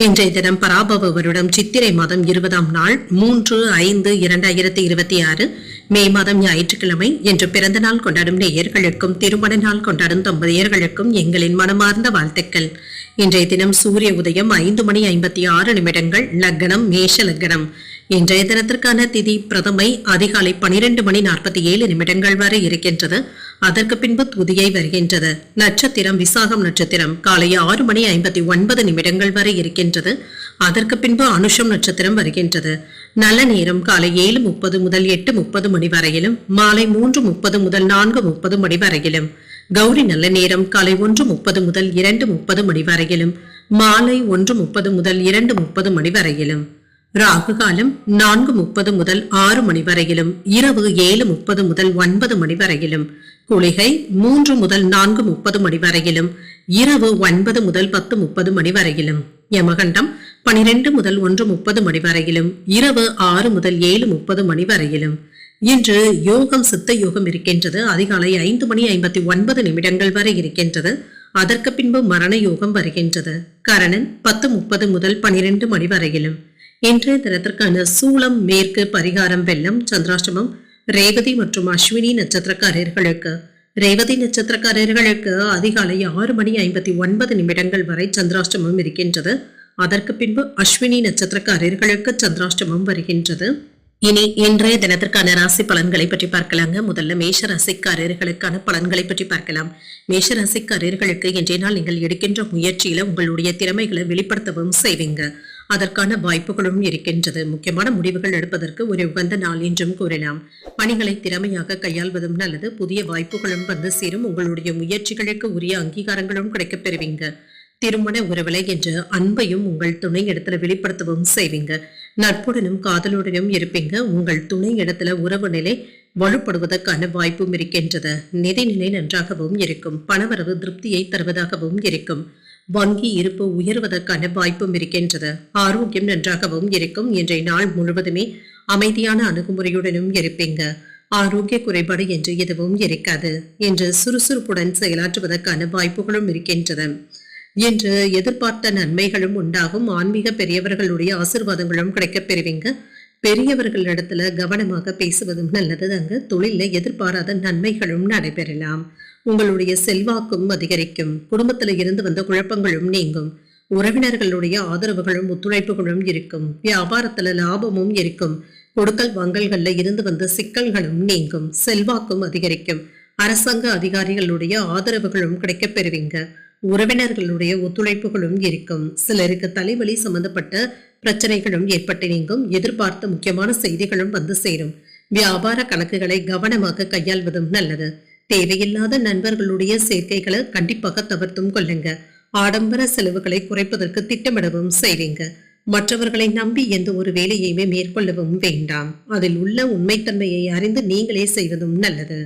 இன்றைய தினம் பராபவ வருடம் சித்திரை மாதம் 20ஆம் நாள் 3/5/2026 மே மாதம் ஞாயிற்றுக்கிழமை என்று பிறந்த நாள் கொண்டாடும் நேயர்களுக்கும் திருமண நாள் கொண்டாடும் தம்பதியர்களுக்கும் எங்களின் மனமார்ந்த வாழ்த்துக்கள். இன்றைய தினம் சூரிய உதயம் 5:56 லக்னம் மேஷ லக்னம். இன்றைய தினத்திற்கான திதி பிரதமை அதிகாலை 12:47 வரை இருக்கின்றது. அதற்கு பின்பு துதியை வருகின்றது. நட்சத்திரம் விசாகம் நட்சத்திரம் காலை 6:59 வரை இருக்கின்றது. அதற்கு பின்பு அனுஷம் நட்சத்திரம் வருகின்றது. நல்ல நேரம் காலை 7:30 முதல் 8:30 மணி வரையிலும், மாலை 3:30 முதல் 4:30 மணி வரையிலும். கௌரி நல்ல நேரம் காலை 1:30 முதல் 2:30 மணி வரையிலும், மாலை 1:30 முதல் 2:30 மணி வரையிலும். ராகு காலம் 4:30 முதல் 6 மணி வரையிலும், இரவு 7:30 முதல் 9 மணி வரையிலும். குளிகை 3 முதல் 4:30 மணி வரையிலும், இரவு 9 முதல் 10:30 மணி வரையிலும். யமகண்டம் 12 முதல் 1:30 மணி வரையிலும், இரவு 6 முதல் 7:30 மணி வரையிலும். இன்று யோகம் சித்த யோகம் இருக்கின்றது. அதிகாலை 5:59 வரை இருக்கின்றது. அதற்கு பின்பு மரண யோகம் வருகின்றது. கரணன் 10:30 முதல் 12 மணி வரையிலும். இன்றைய தினத்திற்கான சூளம் மேற்கு, பரிகாரம் வெள்ளம், சந்திராஷ்டமம் ரேவதி மற்றும் அஸ்வினி நட்சத்திரக்காரர்களுக்கு. ரேவதி நட்சத்திரக்காரர்களுக்கு அதிகாலை 6:59 வரை சந்திராஷ்டமம் இருக்கின்றது. அதற்கு பின்பு அஸ்வினி நட்சத்திரக்காரர்களுக்கு சந்திராஷ்டமம் வருகின்றது. இனி இன்றைய தினத்திற்கான ராசி பலன்களை பற்றி பார்க்கலாங்க. முதல்ல மேஷ ராசிக்காரர்களுக்கான பலன்களை பற்றி பார்க்கலாம். மேஷ ராசிக்காரர்களுக்கு இன்றைய நாள் நீங்கள் எடுக்கின்ற முயற்சியில உங்களுடைய திறமைகளை வெளிப்படுத்தவும் செய்வீங்க. அதற்கான வாய்ப்புகளும் இருக்கின்றது. முக்கியமான முடிவுகள் எடுப்பதற்கு ஒரு உகந்த நாள் என்றும் கூறலாம். பணிகளை திறமையாக கையாள்வதும் நல்லது. புதிய வாய்ப்புகளும் வந்து சேரும். உங்களுடைய முயற்சிகளுக்கு உரிய அங்கீகாரங்களும் கிடைக்கப் பெறுவீங்க. திருமண உறவிலை என்ற அன்பையும் உங்கள் துணை இடத்துல வெளிப்படுத்தவும் செய்வீங்க. நட்புடனும் காதலுடனும் இருப்பீங்க. உங்கள் துணை இடத்துல உறவு நிலை வலுப்படுவதற்கான வாய்ப்பும் இருக்கின்றது. நிதிநிலை நன்றாகவும் இருக்கும். பணவரவு திருப்தியை தருவதாகவும் இருக்கும். வங்கி இருப்பு உயர்வதற்கான வாய்ப்பும் இருக்கின்றது. ஆரோக்கியம் நன்றாகவும் இருக்கும். இன்றைய நாள் முழுவதுமே அமைதியான அணுகுமுறையுடனும் இருப்பீங்க. ஆரோக்கிய குறைபாடு என்று எதுவும் இருக்காது. என்று சுறுசுறுப்புடன் செயலாற்றுவதற்கான வாய்ப்புகளும் இருக்கின்றது. என்று எதிர்பார்த்த நன்மைகளும் உண்டாகும். ஆன்மீக பெரியவர்களுடைய ஆசீர்வாதங்களும் கிடைக்கப் பெறுவீங்க. பெரியவர்களிடத்துல கவனமாக பேசுவதும் நல்லது. அங்கு தொழில எதிர்பாராத நன்மைகளும் நடைபெறலாம். உங்களுடைய செல்வாக்கும் அதிகரிக்கும். குடும்பத்துல இருந்து வந்த குழப்பங்களும் நீங்கும். உறவினர்களுடைய ஆதரவுகளும் ஒத்துழைப்புகளும் இருக்கும். வியாபாரத்துல லாபமும் இருக்கும். கொடுக்கல் வாங்கல்கள்ல இருந்து வந்த சிக்கல்களும் நீங்கும். செல்வாக்கும் அதிகரிக்கும். அரசாங்க அதிகாரிகளுடைய ஆதரவுகளும் கிடைக்கப் பெறுவீங்க. உறவினர்களுடைய ஒத்துழைப்புகளும் இருக்கும். சிலருக்கு தலைவலி சம்பந்தப்பட்ட பிரச்சனைகளும் ஏற்பட்டு நீங்கும். எதிர்பார்த்த முக்கியமான செய்திகளும் வந்து சேரும். வியாபார கணக்குகளை கவனமாக கையாள்வதும் நல்லது. தேவையில்லாத நண்பர்களுடைய சேர்க்கைகளை கண்டிப்பாக தவிர்த்தும் கொள்ளுங்க. ஆடம்பர செலவுகளை குறைப்பதற்கு திட்டமிடவும் செய்வீங்க. மற்றவர்களை நம்பி எந்த ஒரு வேலையுமே மேற்கொள்ளவும் வேண்டாம். அதில் உள்ள உண்மைத்தன்மையை அறிந்து நீங்களே செய்வதும் நல்லது.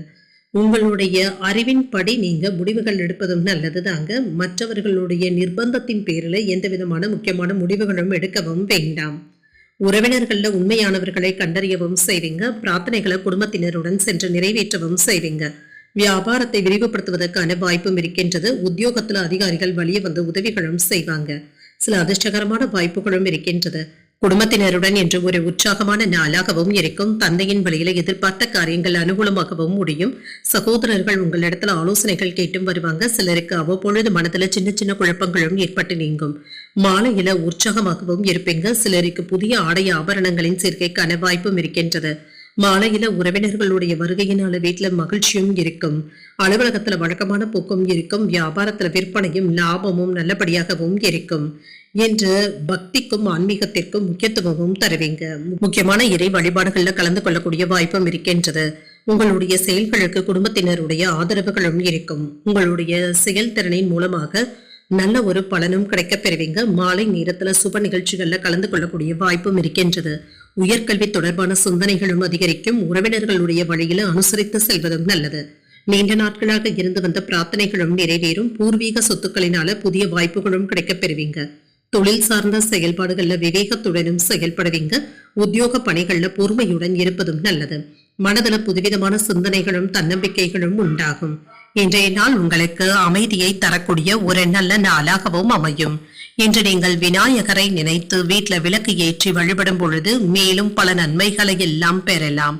உங்களுடைய அறிவின் படி நீங்க முடிவுகள் எடுப்பதும் நல்லது தாங்க. மற்றவர்களுடைய நிர்பந்தத்தின் பேரில் எந்த விதமான முக்கியமான முடிவுகளும் எடுக்கவும் வேண்டாம். உறவினர்கள்ல உண்மையானவர்களை கண்டறியவும் செய்வீங்க. பிரார்த்தனைகளை குடும்பத்தினருடன் சென்று நிறைவேற்றவும் செய்வீங்க. வியாபாரத்தை விரிவுபடுத்துவதற்கான வாய்ப்பும் இருக்கின்றது. உத்தியோகத்துல அதிகாரிகள் வழியே வந்து உதவிகளும் செய்வாங்க. சில அதிர்ஷ்டகரமான வாய்ப்புகளும் இருக்கின்றது. குடும்பத்தினருடன் என்று ஒரு உற்சாகமான நாளாகவும் இருக்கும். தந்தையின் வழியில எதிர்பார்த்த காரியங்கள் அனுகூலமாகவும் முடியும். சகோதரர்கள் உங்களிடத்துல ஆலோசனைகள் கேட்டும் வருவாங்க. சிலருக்கு அவ்வப்பொழுது மனதுல சின்ன சின்ன குழப்பங்களும் ஏற்பட்டு நீங்கும். மாலையில உற்சாகமாகவும் இருப்பீங்க. சிலருக்கு புதிய ஆடை ஆபரணங்களின் சேர்க்கைக்கான வாய்ப்பும் இருக்கின்றது. மாலையில உறவினர்களுடைய வருகையினால வீட்டுல மகிழ்ச்சியும் இருக்கும். அலுவலகத்துல வழக்கமான போக்கும் இருக்கும். வியாபாரத்துல விற்பனையும் லாபமும் நல்லபடியாகவும் இருக்கும். என்று பக்திக்கும் ஆன்மீகத்திற்கும் முக்கியத்துவமும் தருவீங்க. முக்கியமான இறை வழிபாடுகள்ல கலந்து கொள்ளக்கூடிய வாய்ப்பும் இருக்கின்றது. உங்களுடைய செயல்களுக்கு குடும்பத்தினருடைய ஆதரவுகளும் இருக்கும். உங்களுடைய செயல்திறனின் மூலமாக நல்ல ஒரு பலனும் கிடைக்கப் பெறுவீங்க. மாலை நேரத்துல சுப நிகழ்ச்சிகள்ல கலந்து கொள்ளக்கூடிய வாய்ப்பும் இருக்கின்றது. உயர்கல்வி தொடர்பான சிந்தனைகளும் அதிகரிக்கும். உறவினர்களுடைய வழியில அனுசரித்து செல்வதும் நல்லது. நீண்ட நாட்களாக இருந்து வந்த பிரார்த்தனைகளும் நிறைவேறும். பூர்வீக சொத்துக்களினால புதிய வாய்ப்புகளும் கிடைக்கப் பெறுவீங்க. தொழில் சார்ந்த செயல்பாடுகள்ல விவேகத்துடனும் செயல்படுவீங்க. உத்தியோக பணிகள்ல பொறுமையுடன் இருப்பதும் நல்லது. மனதில் புதுவிதமான சிந்தனைகளும் தன்னம்பிக்கைகளும் உண்டாகும். இன்றைய நாள் உங்களுக்கு அமைதியை தரக்கூடிய ஒரு நல்ல நாளாகவும் அமையும். இன்று நீங்கள் விநாயகரை நினைத்து வீட்டில் விளக்கு ஏற்றி வழிபடும் பொழுது மேலும் பல நன்மைகளை எல்லாம் பெறலாம்.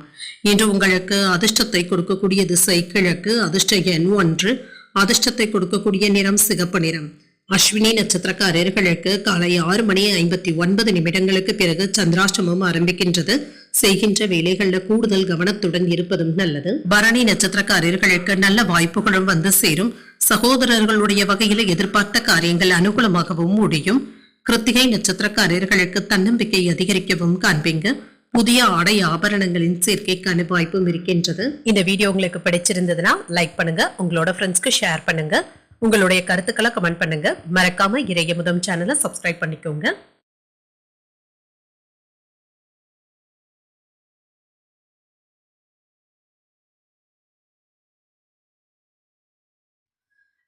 இன்று உங்களுக்கு அதிர்ஷ்டத்தை கொடுக்கக்கூடிய திசை கிழக்கு, அதிர்ஷ்ட எண் 1, அதிர்ஷ்டத்தை கொடுக்கக்கூடிய நிறம் சிகப்பு நிறம். அஸ்வினி நட்சத்திரக்காரர்களுக்கு காலை 6:59 பிறகு சந்திராஷ்டமம் ஆரம்பிக்கின்றது. செய்கின்ற வேலைகள்ல கூடுதல் கவனத்துடன் இருப்பதும் நல்லது. பரணி நட்சத்திரக்காரர்களுக்கு நல்ல வாய்ப்புகளும் வந்து சேரும். சகோதரர்களுடைய வகையில எதிர்பார்த்த காரியங்கள் அனுகூலமாகவும் முடியும். கிருத்திகை நட்சத்திரக்காரர்களுக்கு தன்னம்பிக்கை அதிகரிக்கவும் காண்பீங்க. புதிய ஆடை ஆபரணங்களின் சேர்க்கைக்கான வாய்ப்பும் இருக்கின்றது. இந்த வீடியோ உங்களுக்கு பிடிச்சிருந்ததுன்னா லைக் பண்ணுங்க, உங்களோட ஃப்ரெண்ட்ஸ்க்கு ஷேர் பண்ணுங்க, உங்களுடைய கருத்துக்களை கமெண்ட் பண்ணுங்க. மறக்காம இறையமுதம் சேனலை சப்ஸ்கிரைப் பண்ணிக்கோங்க.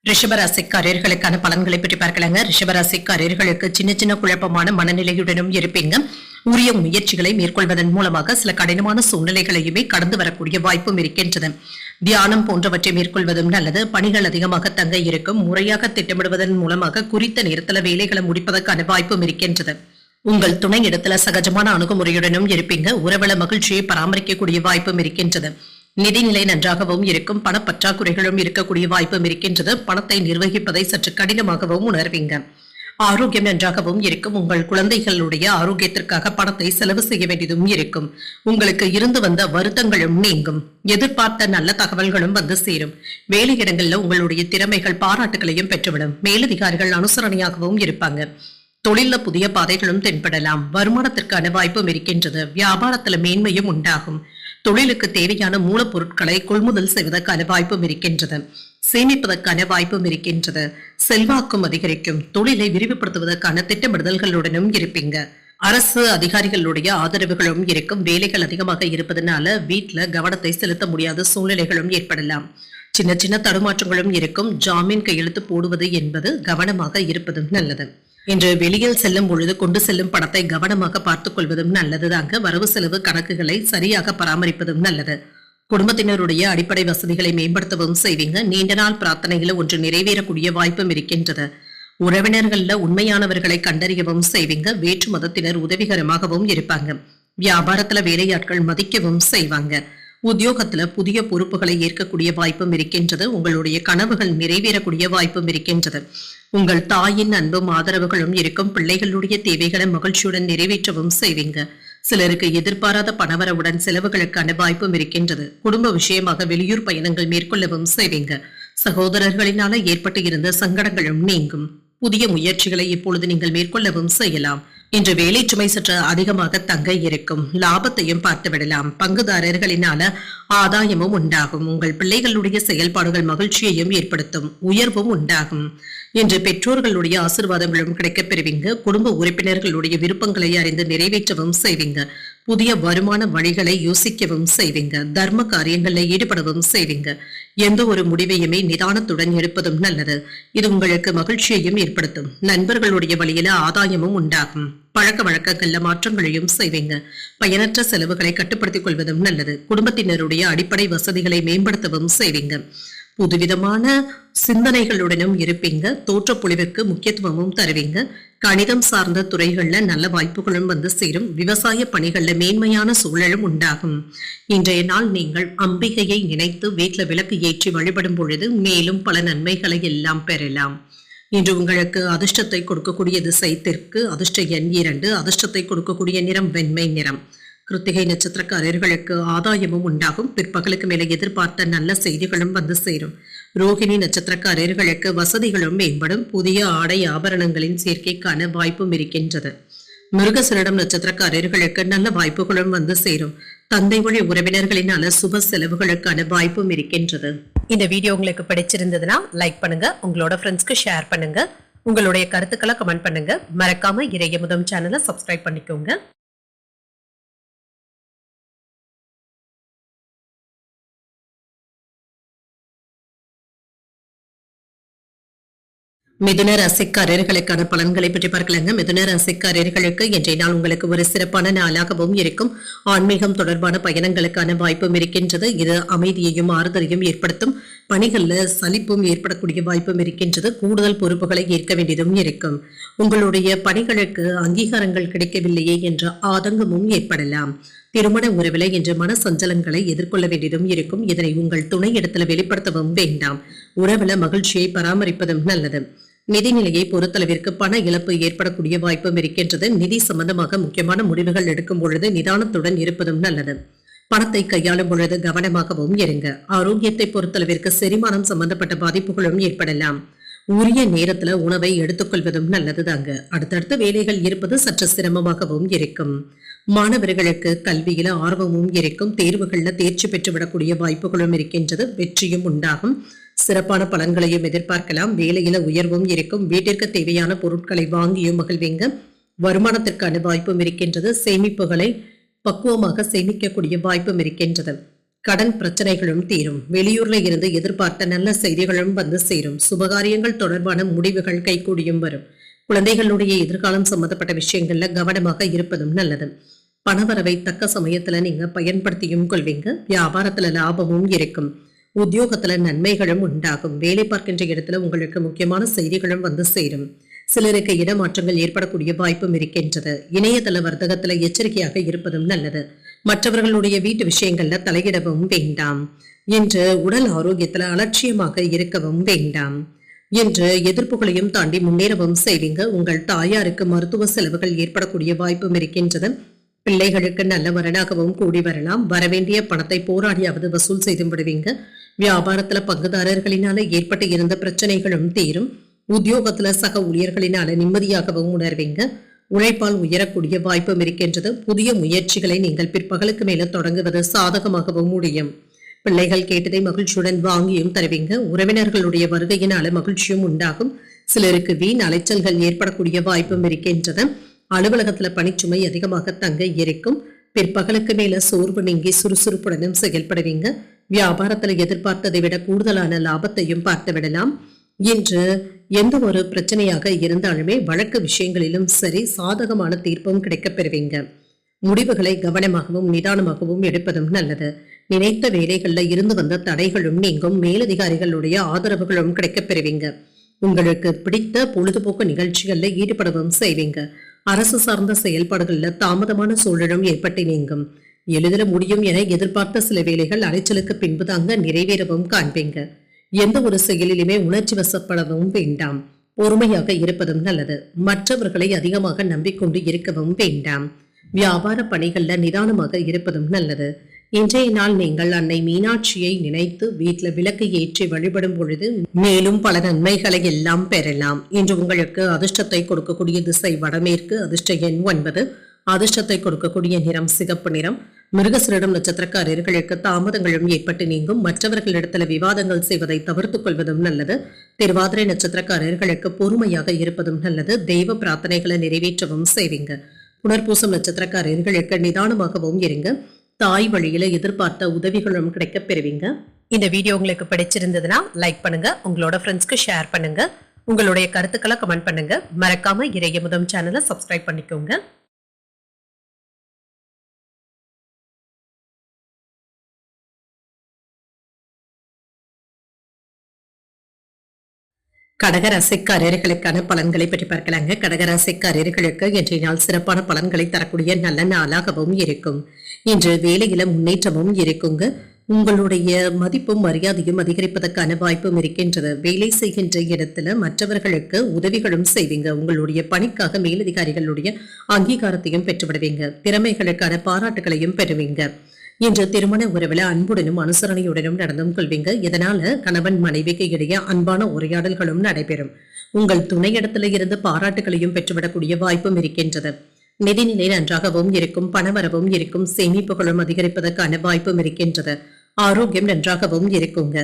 ரிஷபராசிக்காரர்களுக்கான பலன்களை பற்றி பார்க்கலாங்க. ரிஷபராசிக்காரர்களுக்கு சின்ன சின்ன குழப்பமான மனநிலையுடனும் இருப்பீங்க. உரிய முயற்சிகளை மேற்கொள்வதன் மூலமாக சில கடினமான சூழ்நிலைகளையுமே கடந்து வரக்கூடிய வாய்ப்பும் இருக்கின்றது. தியானம் போன்றவற்றை மேற்கொள்வதும் நல்லது. பணிகள் அதிகமாக தங்க இருக்கும். முறையாக திட்டமிடுவதன் மூலமாக குறித்த நேரத்தில் வேலைகளை முடிப்பதற்கான வாய்ப்பும் இருக்கின்றது. உங்கள் துணை இடத்துல சகஜமான அணுகுமுறையுடனும் இருப்பீங்க. உறவுல மகிழ்ச்சியை பராமரிக்கக்கூடிய வாய்ப்பும் இருக்கின்றது. நிதிநிலை நன்றாகவும் இருக்கும். பணப்பற்றாக்குறைகளும் இருக்கக்கூடிய வாய்ப்பும் இருக்கின்றது. பணத்தை நிர்வகிப்பதை சற்று கடினமாகவும் உணர்வீங்க. ஆரோக்கியம் நன்றாகவும் இருக்கும். உங்கள் குழந்தைகளுடைய ஆரோக்கியத்திற்காக பணத்தை செலவு செய்ய வேண்டியதும் இருக்கும். உங்களுக்கு இருந்து வந்த வருத்தங்களும் நீங்கும். எதிர்பார்த்த நல்ல தகவல்களும் வந்து சேரும். வேலையிடங்கள்ல உங்களுடைய திறமைகள் பாராட்டுகளையும் பெற்றுவிடும். மேலதிகாரிகள் அனுசரணையாகவும் இருப்பாங்க. தொழில புதிய பாதைகளும் தென்படலாம். வருமானத்திற்கான வாய்ப்பும் இருக்கின்றது. வியாபாரத்துல மேன்மையும் உண்டாகும். தொழிலுக்கு தேவையான மூலப்பொருட்களை கொள்முதல் செய்வதற்கான வாய்ப்பும் இருக்கின்றது. சேமிப்பதற்கான வாய்ப்பும் இருக்கின்றது. செல்வாக்கும் அதிகரிக்கும். தொழிலை விரிவுபடுத்துவதற்கான திட்டமிடுதல்களுடனும் இருப்பீங்க. அரசு அதிகாரிகளுடைய ஆதரவுகளும் இருக்கும். வேலைகள் அதிகமாக இருப்பதனால வீட்டுல கவனத்தை செலுத்த முடியாத சூழ்நிலைகளும் ஏற்படலாம். சின்ன சின்ன தடுமாற்றங்களும் இருக்கும். ஜாமீன் கையெழுத்து போடுவது என்பது கவனமாக இருப்பதும் நல்லது. இன்று வெளியில் செல்லும் பொழுது கொண்டு செல்லும் பணத்தை கவனமாக பார்த்துக் கொள்வதும் நல்லதுதாங்க. வரவு செலவு கணக்குகளை சரியாக பராமரிப்பதும் நல்லது. குடும்பத்தினருடைய அடிப்படை வசதிகளை மேம்படுத்தவும் செய்வீங்க. நீண்ட நாள் பிரார்த்தனைகளை ஒன்று நிறைவேறக்கூடிய வாய்ப்பும் இருக்கின்றது. உறவினர்கள்ல உண்மையானவர்களை கண்டறியவும் செய்வீங்க. வேற்று மதத்தினர் உதவிகரமாகவும் இருப்பாங்க. வியாபாரத்துல வேலையாட்கள் மதிக்கவும் செய்வாங்க. உத்தியோகத்துல புதிய பொறுப்புகளை ஏற்கக்கூடிய வாய்ப்பும் இருக்கின்றது. உங்களுடைய கனவுகள் நிறைவேறக்கூடிய வாய்ப்பும் இருக்கின்றது. உங்கள் தாயின் அன்பும் ஆதரவுகளும் இருக்கும். பிள்ளைகளுடைய தேவைகளை மகிழ்ச்சியுடன் நிறைவேற்றவும் செய்வீங்க. சிலருக்கு எதிர்பாராத பணவரவுடன் செலவுகளுக்கான வாய்ப்பும் இருக்கின்றது. குடும்ப விஷயமாக வெளியூர் பயணங்கள் மேற்கொள்ளவும் செய்வீங்க. சகோதரர்களினால ஏற்பட்டு இருந்த சங்கடங்களும் நீங்கும். புதிய முயற்சிகளை இப்பொழுது நீங்கள் மேற்கொள்ளவும் செய்யலாம். இன்று வேலை சுமை சற்று அதிகமாக தங்க இருக்கும். லாபத்தையும் பார்த்து விடலாம். பங்குதாரர்களினால ஆதாயமும் உண்டாகும். உங்கள் பிள்ளைகளுடைய செயல்பாடுகள் மகிழ்ச்சியையும் ஏற்படுத்தும். உயர்வும் உண்டாகும். இன்று பெற்றோர்களுடைய ஆசீர்வாதங்களும் கிடைக்கப் பெறுவீங்க. குடும்ப உறுப்பினர்களுடைய விருப்பங்களை அறிந்து நிறைவேற்றவும் செய்வீங்க. புதிய வருமான வழிகளை யோசிக்கவும் செய்வீங்க. தர்ம காரியங்களில் ஈடுபடவும் செய்வீங்க. எந்த ஒரு முடிவையுமே நிதானத்துடன் எடுப்பதும் நல்லது. இது உங்களுக்கு மகிழ்ச்சியையும் ஏற்படுத்தும். நண்பர்களுடைய வழியில ஆதாயமும் உண்டாகும். பழக்க வழக்கங்கள்ல மாற்றங்களையும் செய்வீங்க. பயனற்ற செலவுகளை கட்டுப்படுத்திக் கொள்வதும் நல்லது. குடும்பத்தினருடைய அடிப்படை வசதிகளை மேம்படுத்தவும் செய்வீங்க. புதுவிதமான சிந்தனைகளுடனும் இருப்பீங்க. தோற்றப்பொழிவுக்கு முக்கியத்துவமும் தருவீங்க. கணிதம் சார்ந்த துறைகள்ல நல்ல வாய்ப்புகளும் வந்து சேரும். விவசாய பணிகள்ல மேன்மையான சூழலும் உண்டாகும். இன்றைய நாள் நீங்கள் அம்பிகையை நினைத்து வீட்டுல விளக்கு ஏற்றி வழிபடும் பொழுது மேலும் பல நன்மைகளை எல்லாம் பெறலாம். இன்று உங்களுக்கு அதிர்ஷ்டத்தை கொடுக்கக்கூடிய திசை தெற்கு, அதிர்ஷ்ட எண் 2, அதிர்ஷ்டத்தை கொடுக்கக்கூடிய நிறம் வெண்மை நிறம். கிருத்திகை நட்சத்திரக்காரர்களுக்கு ஆதாயமும் உண்டாகும். பிற்பகலுக்கு மேலே எதிர்பார்த்த நல்ல செய்திகளும் வந்து சேரும். ரோகிணி நட்சத்திரக்காரர்களுக்கு வசதிகளும் மேம்படும். புதிய ஆடை ஆபரணங்களின் சேர்க்கைக்கான வாய்ப்பும் இருக்கின்றது. மிருகசரிடம் நட்சத்திரக்காரர்களுக்கு நல்ல வாய்ப்புகளும் வந்து சேரும். தந்தை வழி உறவினர்களினால சுப செலவுகளுக்கான வாய்ப்பும் இருக்கின்றது. இந்த வீடியோ உங்களுக்கு பிடிச்சிருந்ததுன்னா லைக் பண்ணுங்க, உங்களோட ஃப்ரெண்ட்ஸ்க்கு ஷேர் பண்ணுங்க, உங்களுடைய கருத்துக்களை கமெண்ட் பண்ணுங்க. மறக்காம இறையமுதம் சேனலை சப்ஸ்கிரைப் பண்ணிக்கோங்க. மிதுன ராசிக்காரர்களுக்கான பலன்களை பற்றி பார்க்கலாங்க. மிதுன ராசிக்காரர்களுக்கு இன்றைய நாள் உங்களுக்கு ஒரு சிறப்பான நாளாகவும் இருக்கும். ஆன்மீகம் தொடர்பான பயணங்களுக்கான வாய்ப்பும் இருக்கின்றது. இது அமைதியையும் ஆறுதலையும் ஏற்படுத்தும். பணிகள்ல சலிப்பும் ஏற்படக்கூடிய வாய்ப்பும் இருக்கின்றது. கூடுதல் பொறுப்புகளை ஏற்க வேண்டியதும் இருக்கும். உங்களுடைய பணிகளுக்கு அங்கீகாரங்கள் கிடைக்கவில்லையே என்ற ஆதங்கமும் ஏற்படலாம். திருமண உறவில என்ற மன சஞ்சலங்களை எதிர்கொள்ள வேண்டியதும் இருக்கும். இதனை உங்கள் துணை இடத்துல வெளிப்படுத்தவும் வேண்டாம். உறவுல மகிழ்ச்சியை பராமரிப்பதும் நல்லது. நிதிநிலையை பொறுத்தளவிற்கு பண இழப்பு ஏற்படக்கூடிய வாய்ப்பும் இருக்கின்றது. நிதி சம்பந்தமாக முக்கியமான முடிவுகள் எடுக்கும் பொழுது நிதானத்துடன் இருப்பதும் நல்லது. பணத்தை கையாளும் பொழுது கவனமாகவும் இருங்க. ஆரோக்கியத்தை பொறுத்தளவிற்கு செரிமானம் சம்பந்தப்பட்ட பாதிப்புகளும் ஏற்படலாம். உரிய நேரத்துல உணவை எடுத்துக்கொள்வதும் நல்லதுதாங்க. அடுத்தடுத்த வேலைகள் இருப்பது சற்று சிரமமாகவும் இருக்கும். மாணவர்களுக்கு கல்வியில ஆர்வமும் இருக்கும். தேர்வுகள்ல தேர்ச்சி பெற்றுவிடக்கூடிய வாய்ப்புகளும் இருக்கின்றது. வெற்றியும் உண்டாகும். சிறப்பான பலன்களையும் எதிர்பார்க்கலாம். வேலையில உயர்வும் இருக்கும். வீட்டிற்கு தேவையான பொருட்களை வாங்கியும் மகிழ்வீங்க. வருமானத்திற்கான வாய்ப்பும் இருக்கின்றது. சேமிப்புகளை பக்குவமாக சேமிக்கக்கூடிய வாய்ப்பும் இருக்கின்றது. கடன் பிரச்சனைகளும் தீரும். வெளியூர்ல இருந்து எதிர்பார்த்த நல்ல செய்திகளும் வந்து சேரும். சுபகாரியங்கள் தொடர்பான முடிவுகள் கைகூடியும் வரும். குழந்தைகளுடைய எதிர்காலம் சம்பந்தப்பட்ட விஷயங்கள்ல கவனமாக இருப்பதும் நல்லது. பணவரவை தக்க சமயத்துல நீங்க பயன்படுத்தியும் கொள்வீங்க. வியாபாரத்துல லாபமும் இருக்கும். உத்தியோகத்துல நன்மைகளும் உண்டாகும். வேலை பார்க்கின்ற இடத்துல உங்களுக்கு முக்கியமான செய்திகளும் வந்து சேரும். சிலருக்கு இடமாற்றங்கள் ஏற்படக்கூடிய வாய்ப்பும் இருக்கின்றது. இணையதள வர்த்தகத்துல எச்சரிக்கையாக இருப்பதும் நல்லது. மற்றவர்களுடைய வீட்டு விஷயங்கள்ல தலையிடவும் வேண்டாம். என்று உடல் ஆரோக்கியத்துல அலட்சியமாக இருக்கவும் வேண்டாம். என்று எதிர்ப்புகளையும் தாண்டி முன்னேறவும் செய்வீங்க. உங்கள் தாயாருக்கு மருத்துவ செலவுகள் ஏற்படக்கூடிய வாய்ப்பும் இருக்கின்றது. பிள்ளைகளுக்கு நல்ல வரனாகவும் கூடி வரலாம். வரவேண்டிய பணத்தை போராடியாவது வசூல் செய்து விடுவீங்க. வியாபாரத்துல பங்குதாரர்களினால ஏற்பட்டு இருந்த பிரச்சனைகளும் தீரும். உத்தியோகத்துல சக ஊழியர்களினால நிம்மதியாகவும் உணர்வீங்க. உழைப்பால் உயரக்கூடிய வாய்ப்பும் இருக்கின்றது. புதிய முயற்சிகளை நீங்கள் பிற்பகலுக்கு மேல தொடங்குவது சாதகமாகவும் முடியும். பிள்ளைகள் கேட்டதை மகிழ்ச்சியுடன் வாங்கியும் தருவீங்க. உறவினர்களுடைய வருகையினால மகிழ்ச்சியும் உண்டாகும். சிலருக்கு வீண் அலைச்சல்கள் ஏற்படக்கூடிய வாய்ப்பும் இருக்கின்றது. அலுவலகத்துல பணிச்சுமை அதிகமாக தங்க இருக்கும். பிற்பகலுக்கு மேல சோர்வு நீங்கி சுறுசுறுப்புடனும் செயல்படுவீங்க. வியாபாரத்துல எதிர்பார்த்ததை விட கூடுதலான லாபத்தையும் பார்த்து விடலாம். இன்று எந்த ஒரு பிரச்சனையாக இருந்தாலுமே வழக்கு விஷயங்களிலும் சரி சாதகமான தீர்ப்பும் கிடைக்கப் பெறுவீங்க. முடிவுகளை கவனமாகவும் நிதானமாகவும் எடுப்பதும் நல்லது. நினைத்த வேலைகள்ல இருந்து வந்த தடைகளும் நீங்கும். மேலதிகாரிகளுடைய ஆதரவுகளும் கிடைக்கப் பெறுவீங்க. உங்களுக்கு பிடித்த பொழுதுபோக்கு நிகழ்ச்சிகள்ல ஈடுபடவும் செய்வீங்க. அரசு சார்ந்த செயல்பாடுகள்ல தாமதமான சூழலும் ஏற்பட்டு நீங்கும். எளிதில முடியும் என எதிர்பார்த்த சில வேலைகள் அலைச்சலுக்கு பின்பு தாங்க நிறைவேறவும் காண்பீங்க. எந்த ஒரு செயலிலுமே உணர்ச்சி வசப்படவும் வேண்டாம். பொறுமையாக இருப்பதும் நல்லது. மற்றவர்களை அதிகமாக நம்பிக்கொண்டு இருக்கவும் வேண்டாம். வியாபார பணிகள்ல நிதானமாக இருப்பதும் நல்லது. இன்றைய நாள் நீங்கள் அன்னை மீனாட்சியை நினைத்து வீட்டுல விளக்கு ஏற்றி வழிபடும் பொழுது மேலும் பல நன்மைகளை எல்லாம் பெறலாம். இன்று உங்களுக்கு அதிர்ஷ்டத்தை கொடுக்கக்கூடிய திசை வடமேற்கு. அதிர்ஷ்ட எண் 9. அதிர்ஷ்டத்தை கொடுக்கக்கூடிய நிறம் சிகப்பு நிறம். மிருகசீரிடம் நட்சத்திரக்காரர்களுக்கு தாமதங்களும் ஏற்பட்டு நீங்கும். மற்றவர்களிடத்துல விவாதங்கள் செய்வதை தவிர்த்துக் கொள்வதும் நல்லது. திருவாதிரை நட்சத்திரக்காரர்களுக்கு பொறுமையாக இருப்பதும் நல்லது. தெய்வ பிரார்த்தனைகளை நிறைவேற்றவும் செய்வீங்க. புனர்பூசம் நட்சத்திரக்காரர்களுக்கு நிதானமாகவும் இருங்க. தாய் வழியில எதிர்பார்த்த உதவிகளும் கிடைக்கப் பெறுவீங்க. இந்த வீடியோ உங்களுக்கு பிடிச்சிருந்ததுன்னா லைக் பண்ணுங்க. உங்களோட ஃப்ரெண்ட்ஸ்க்கு ஷேர் பண்ணுங்க. உங்களுடைய கருத்துக்களை கமெண்ட் பண்ணுங்க. மறக்காம இறையமுதம் சேனலை சப்ஸ்கிரைப் பண்ணிக்கோங்க. கடகராசிக்காரர்களுக்கான பலன்களை பற்றி பார்க்கலாங்க. கடகராசிக்காரர்களுக்கு இன்றைய நாள் சிறப்பான பலன்களை தரக்கூடிய நல்ல நாளாகவும் இருக்கும். இன்று வேலையில முன்னேற்றமும் இருக்குங்க. உங்களுடைய மதிப்பும் மரியாதையும் அதிகரிப்பதற்கான வாய்ப்பும் இருக்கின்றது. வேலை செய்கின்ற இடத்துல மற்றவர்களுக்கு உதவிகளும் செய்வீங்க. உங்களுடைய பணிக்காக மேலதிகாரிகளுடைய அங்கீகாரத்தையும் பெற்றுவிடுவீங்க. திறமைகளுக்கான பாராட்டுகளையும் பெறுவீங்க. இன்று திருமண உறவுல அன்புடனும் அனுசரணையுடனும் நடந்தும் கொள்வீங்க. இதனால கணவன் மனைவிக்கு இடையே அன்பான உரையாடல்களும் நடைபெறும். உங்கள் துணையிடத்துல இருந்து பாராட்டுகளையும் பெற்றுவிடக்கூடிய வாய்ப்பும் இருக்கின்றது. நிதிநிலை நன்றாகவும் இருக்கும். பணவரவும் இருக்கும். சேமிப்புகளும் அதிகரிப்பதற்கான வாய்ப்பும் இருக்கின்றது. ஆரோக்கியம் நன்றாகவும் இருக்குங்க.